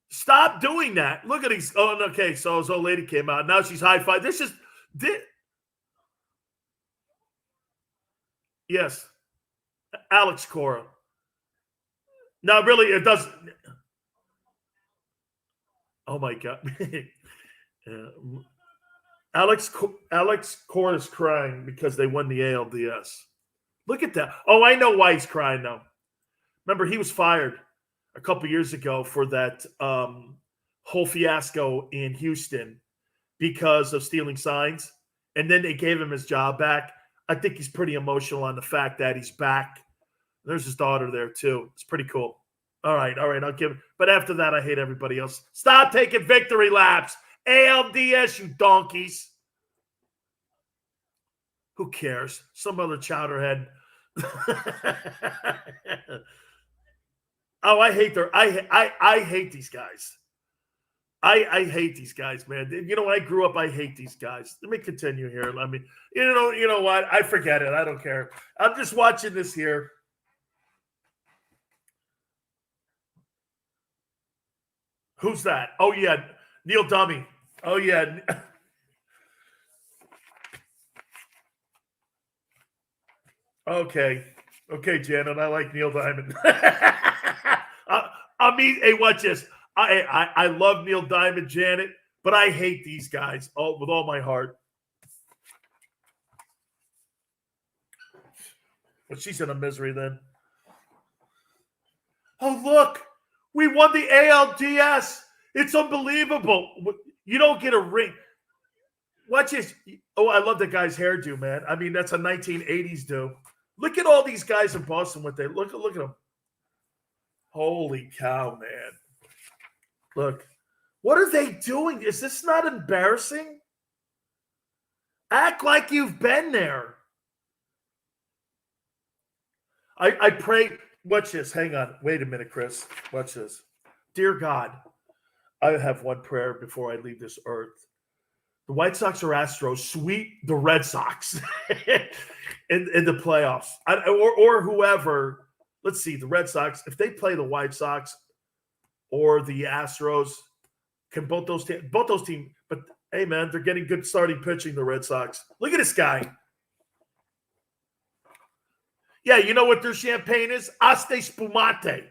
Stop doing that. Look at these. Oh, okay. So his old lady came out. Now she's high-five. Yes. Alex Cora. No, really, it doesn't. Oh, my God. Alex Cora is crying because they won the ALDS. Look at that. Oh, I know why he's crying now. Remember, he was fired a couple years ago for that whole fiasco in Houston because of stealing signs. And then they gave him his job back. I think he's pretty emotional on the fact that he's back. There's his daughter there, too. It's pretty cool. All right. I'll give it. But after that, I hate everybody else. Stop taking victory laps. ALDS, you donkeys. Who cares? Some other chowderhead. Oh, I hate I hate these guys. I hate these guys, man. You know, when I grew up, I hate these guys. Let me continue here. Let me, you know what? I forget it. I don't care. I'm just watching this here. Who's that? Oh, yeah. Neil Dummy. Oh, yeah. Okay, Janet. I like Neil Diamond. Hey, watch this. I love Neil Diamond, Janet, but I hate these guys with all my heart. Well, she's in a misery then. Oh, look. We won the ALDS. It's unbelievable. You don't get a ring. Watch this. Oh, I love the guy's hairdo, man. I mean, that's a 1980s do. Look at all these guys in Boston. What they look at them. Holy cow, man! Look, what are they doing? Is this not embarrassing? Act like you've been there. I pray. Watch this. Hang on. Wait a minute, Chris. Watch this. Dear God, I have one prayer before I leave this earth. The White Sox or Astros sweep the Red Sox in the playoffs. Or whoever. Let's see. The Red Sox, if they play the White Sox or the Astros, can both those teams. But, hey, man, they're getting good starting pitching, the Red Sox. Look at this guy. Yeah, you know what their champagne is? Aste Spumante.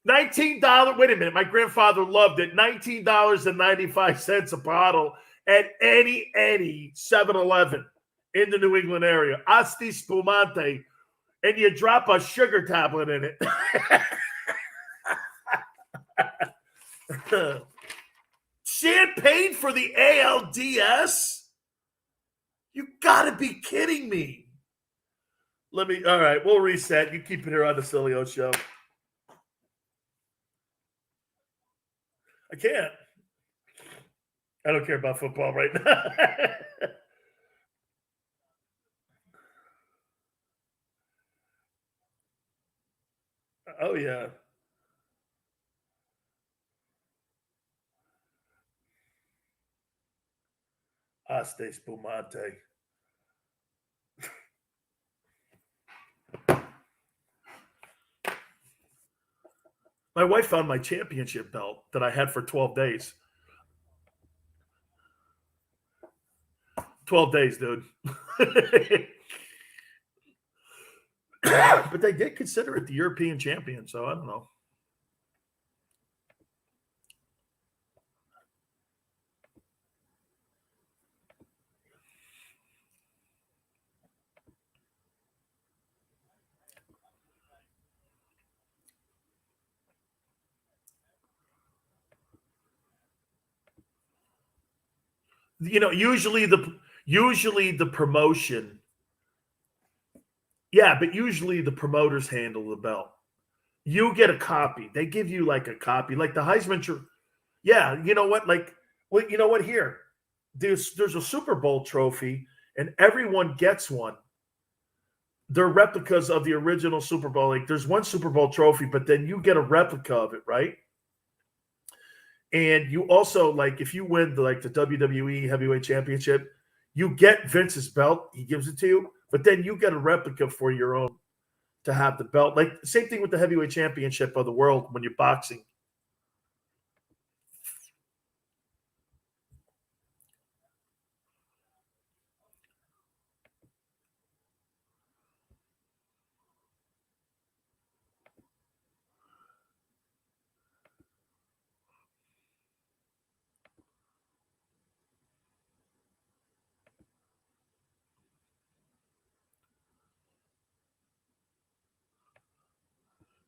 $19. Wait a minute. My grandfather loved it. $19.95 a bottle at any 7-Eleven in the New England area. Asti Spumante. And you drop a sugar tablet in it. Champagne for the ALDS? You gotta be kidding me. All right, we'll reset. You keep it here on the Sileo Show. I can't. I don't care about football right now. Oh, yeah. Aste Spumante. My wife found my championship belt that I had for 12 days. 12 days, dude. But they did consider it the European champion, so I don't know. You know, usually the promotion. Yeah, but usually the promoters handle the belt. You get a copy. They give you like a copy, like the Heisman. Yeah, you know what? Like, well, you know what? Here, there's a Super Bowl trophy, and everyone gets one. They're replicas of the original Super Bowl. Like, there's one Super Bowl trophy, but then you get a replica of it, right? And you also, like, if you win the WWE Heavyweight Championship, you get Vince's belt. He gives it to you, but then you get a replica for your own to have the belt. Like, same thing with the Heavyweight Championship of the world when you're boxing.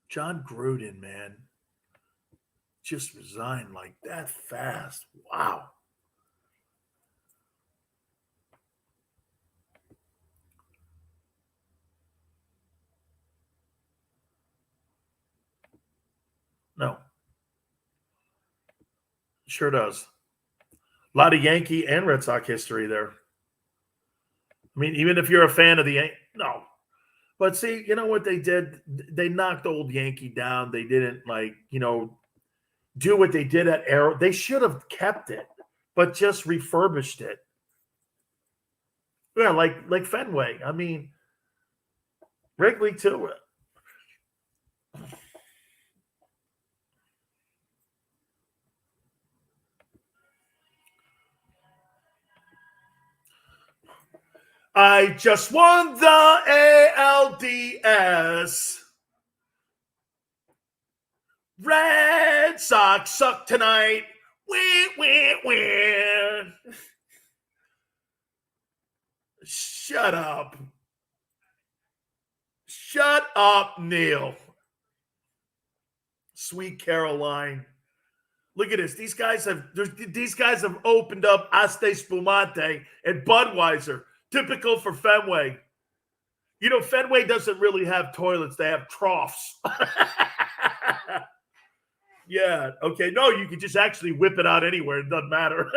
John Gruden, man, just resigned like that fast. Wow. No, sure does. A lot of Yankee and Red Sox history there. I mean, even if you're a fan of the Yankees, no. But see, you know what they did? They knocked old Yankee down. They didn't do what they did at Arrow. They should have kept it, but just refurbished it. Yeah, like Fenway. I mean, Wrigley too. I just won the ALDS. Red Sox suck tonight. Win. Shut up. Shut up, Neil. Sweet Caroline. Look at this. These guys have opened up Este Spumante and Budweiser, typical for Fenway. You know, Fenway doesn't really have toilets; they have troughs. Yeah. Okay. No, you can just actually whip it out anywhere. It doesn't matter.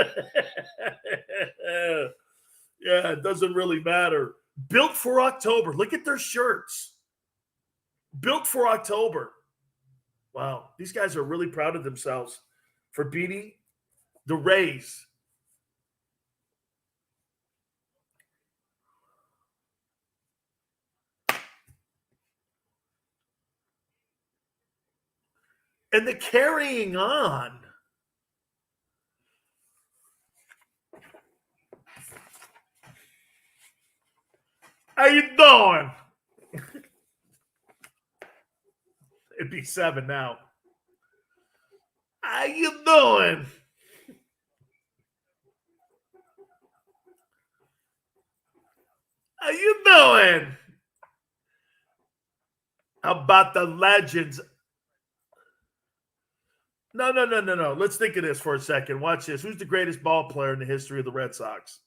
Yeah, it doesn't really matter. Built for October. Look at their shirts. Built for October. Wow. These guys are really proud of themselves for beating the Rays. And the carrying on. How you doing? It'd be 7 now. How you doing? How you doing? How about the legends? No. Let's think of this for a second. Watch this. Who's the greatest ball player in the history of the Red Sox?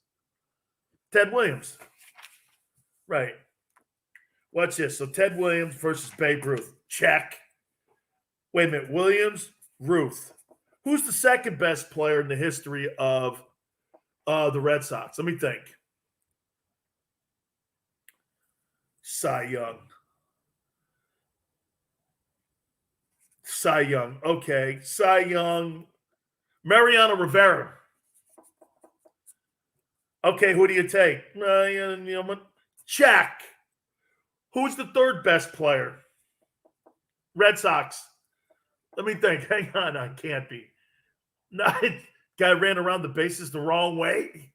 Ted Williams. Right. Watch this. So Ted Williams versus Babe Ruth. Check. Wait a minute. Williams, Ruth. Who's the second best player in the history of the Red Sox? Let me think. Cy Young. Cy Young. Okay. Cy Young. Mariano Rivera. Okay, who do you take? Check. Who's the third best player? Red Sox. Let me think. Hang on. I can't be. No, guy ran around the bases the wrong way.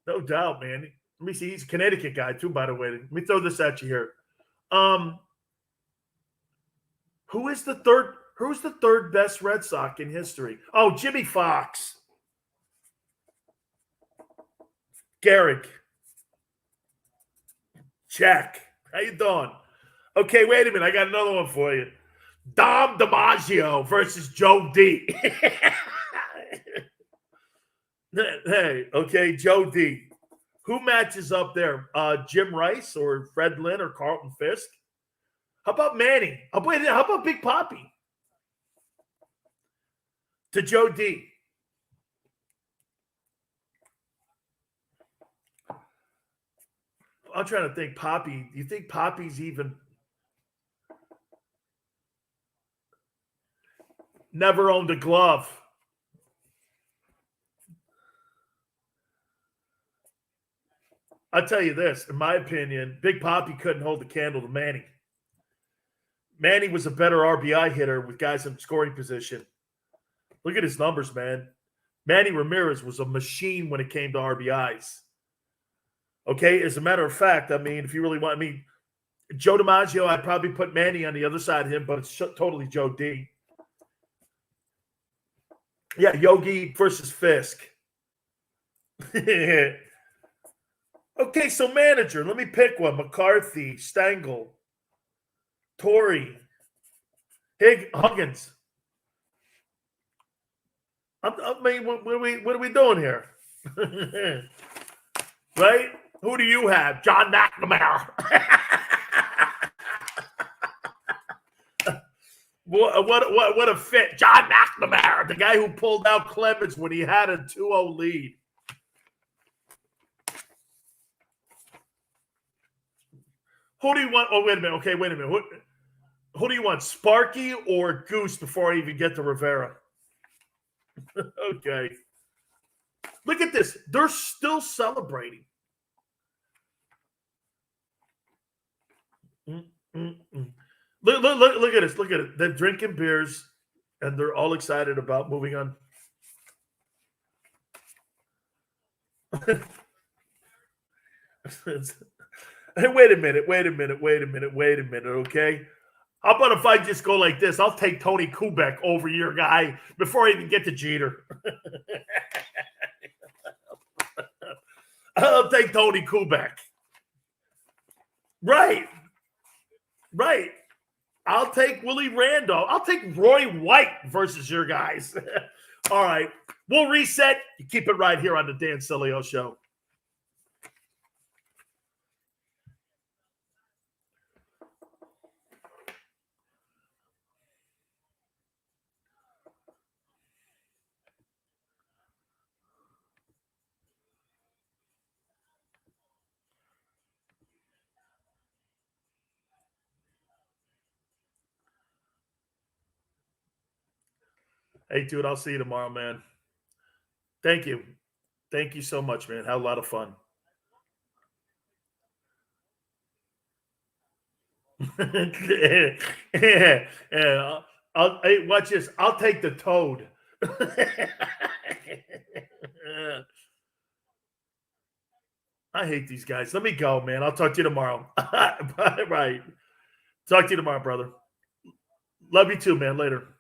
No doubt, man. Let me see. He's a Connecticut guy, too, by the way. Let me throw this at you here. Who's the third best Red Sox in history? Oh, Jimmy Fox. Garrick. Check. How you doing? Okay, wait a minute. I got another one for you. Dom DiMaggio versus Joe D. Hey, okay, Joe D. Who matches up there? Jim Rice or Fred Lynn or Carlton Fisk? How about Manny? How about Big Papi? To Joe D. I'm trying to think. Papi. Do you think Papi's even never owned a glove? I'll tell you this. In my opinion, Big Papi couldn't hold the candle to Manny. Manny was a better RBI hitter with guys in scoring position. Look at his numbers, man. Manny Ramirez was a machine when it came to RBIs. Okay, as a matter of fact, I mean, if you really want, Joe DiMaggio, I'd probably put Manny on the other side of him, but it's totally Joe D. Yeah, Yogi versus Fisk. Okay, so manager, let me pick one. McCarthy, Stengel, Torrey, Huggins. What are we doing here? Right? Who do you have? John McNamara. What a fit. John McNamara, the guy who pulled out Clemens when he had a 2-0 lead. Who do you want? Oh, wait a minute. Okay, wait a minute. Who do you want, Sparky or Goose before I even get to Rivera? Okay. Look at this. They're still celebrating. Look at this. Look at it. They're drinking beers, and they're all excited about moving on. Hey, wait a minute, okay? How about if I just go like this? I'll take Tony Kubek over your guy before I even get to Jeter. I'll take Tony Kubek. Right. I'll take Willie Randolph. I'll take Roy White versus your guys. All right. We'll reset. You keep it right here on the Dan Sileo Show. Hey, dude, I'll see you tomorrow, man. Thank you. Thank you so much, man. Had a lot of fun. Yeah. Hey, watch this. I'll take the toad. I hate these guys. Let me go, man. I'll talk to you tomorrow. Right. Talk to you tomorrow, brother. Love you too, man. Later.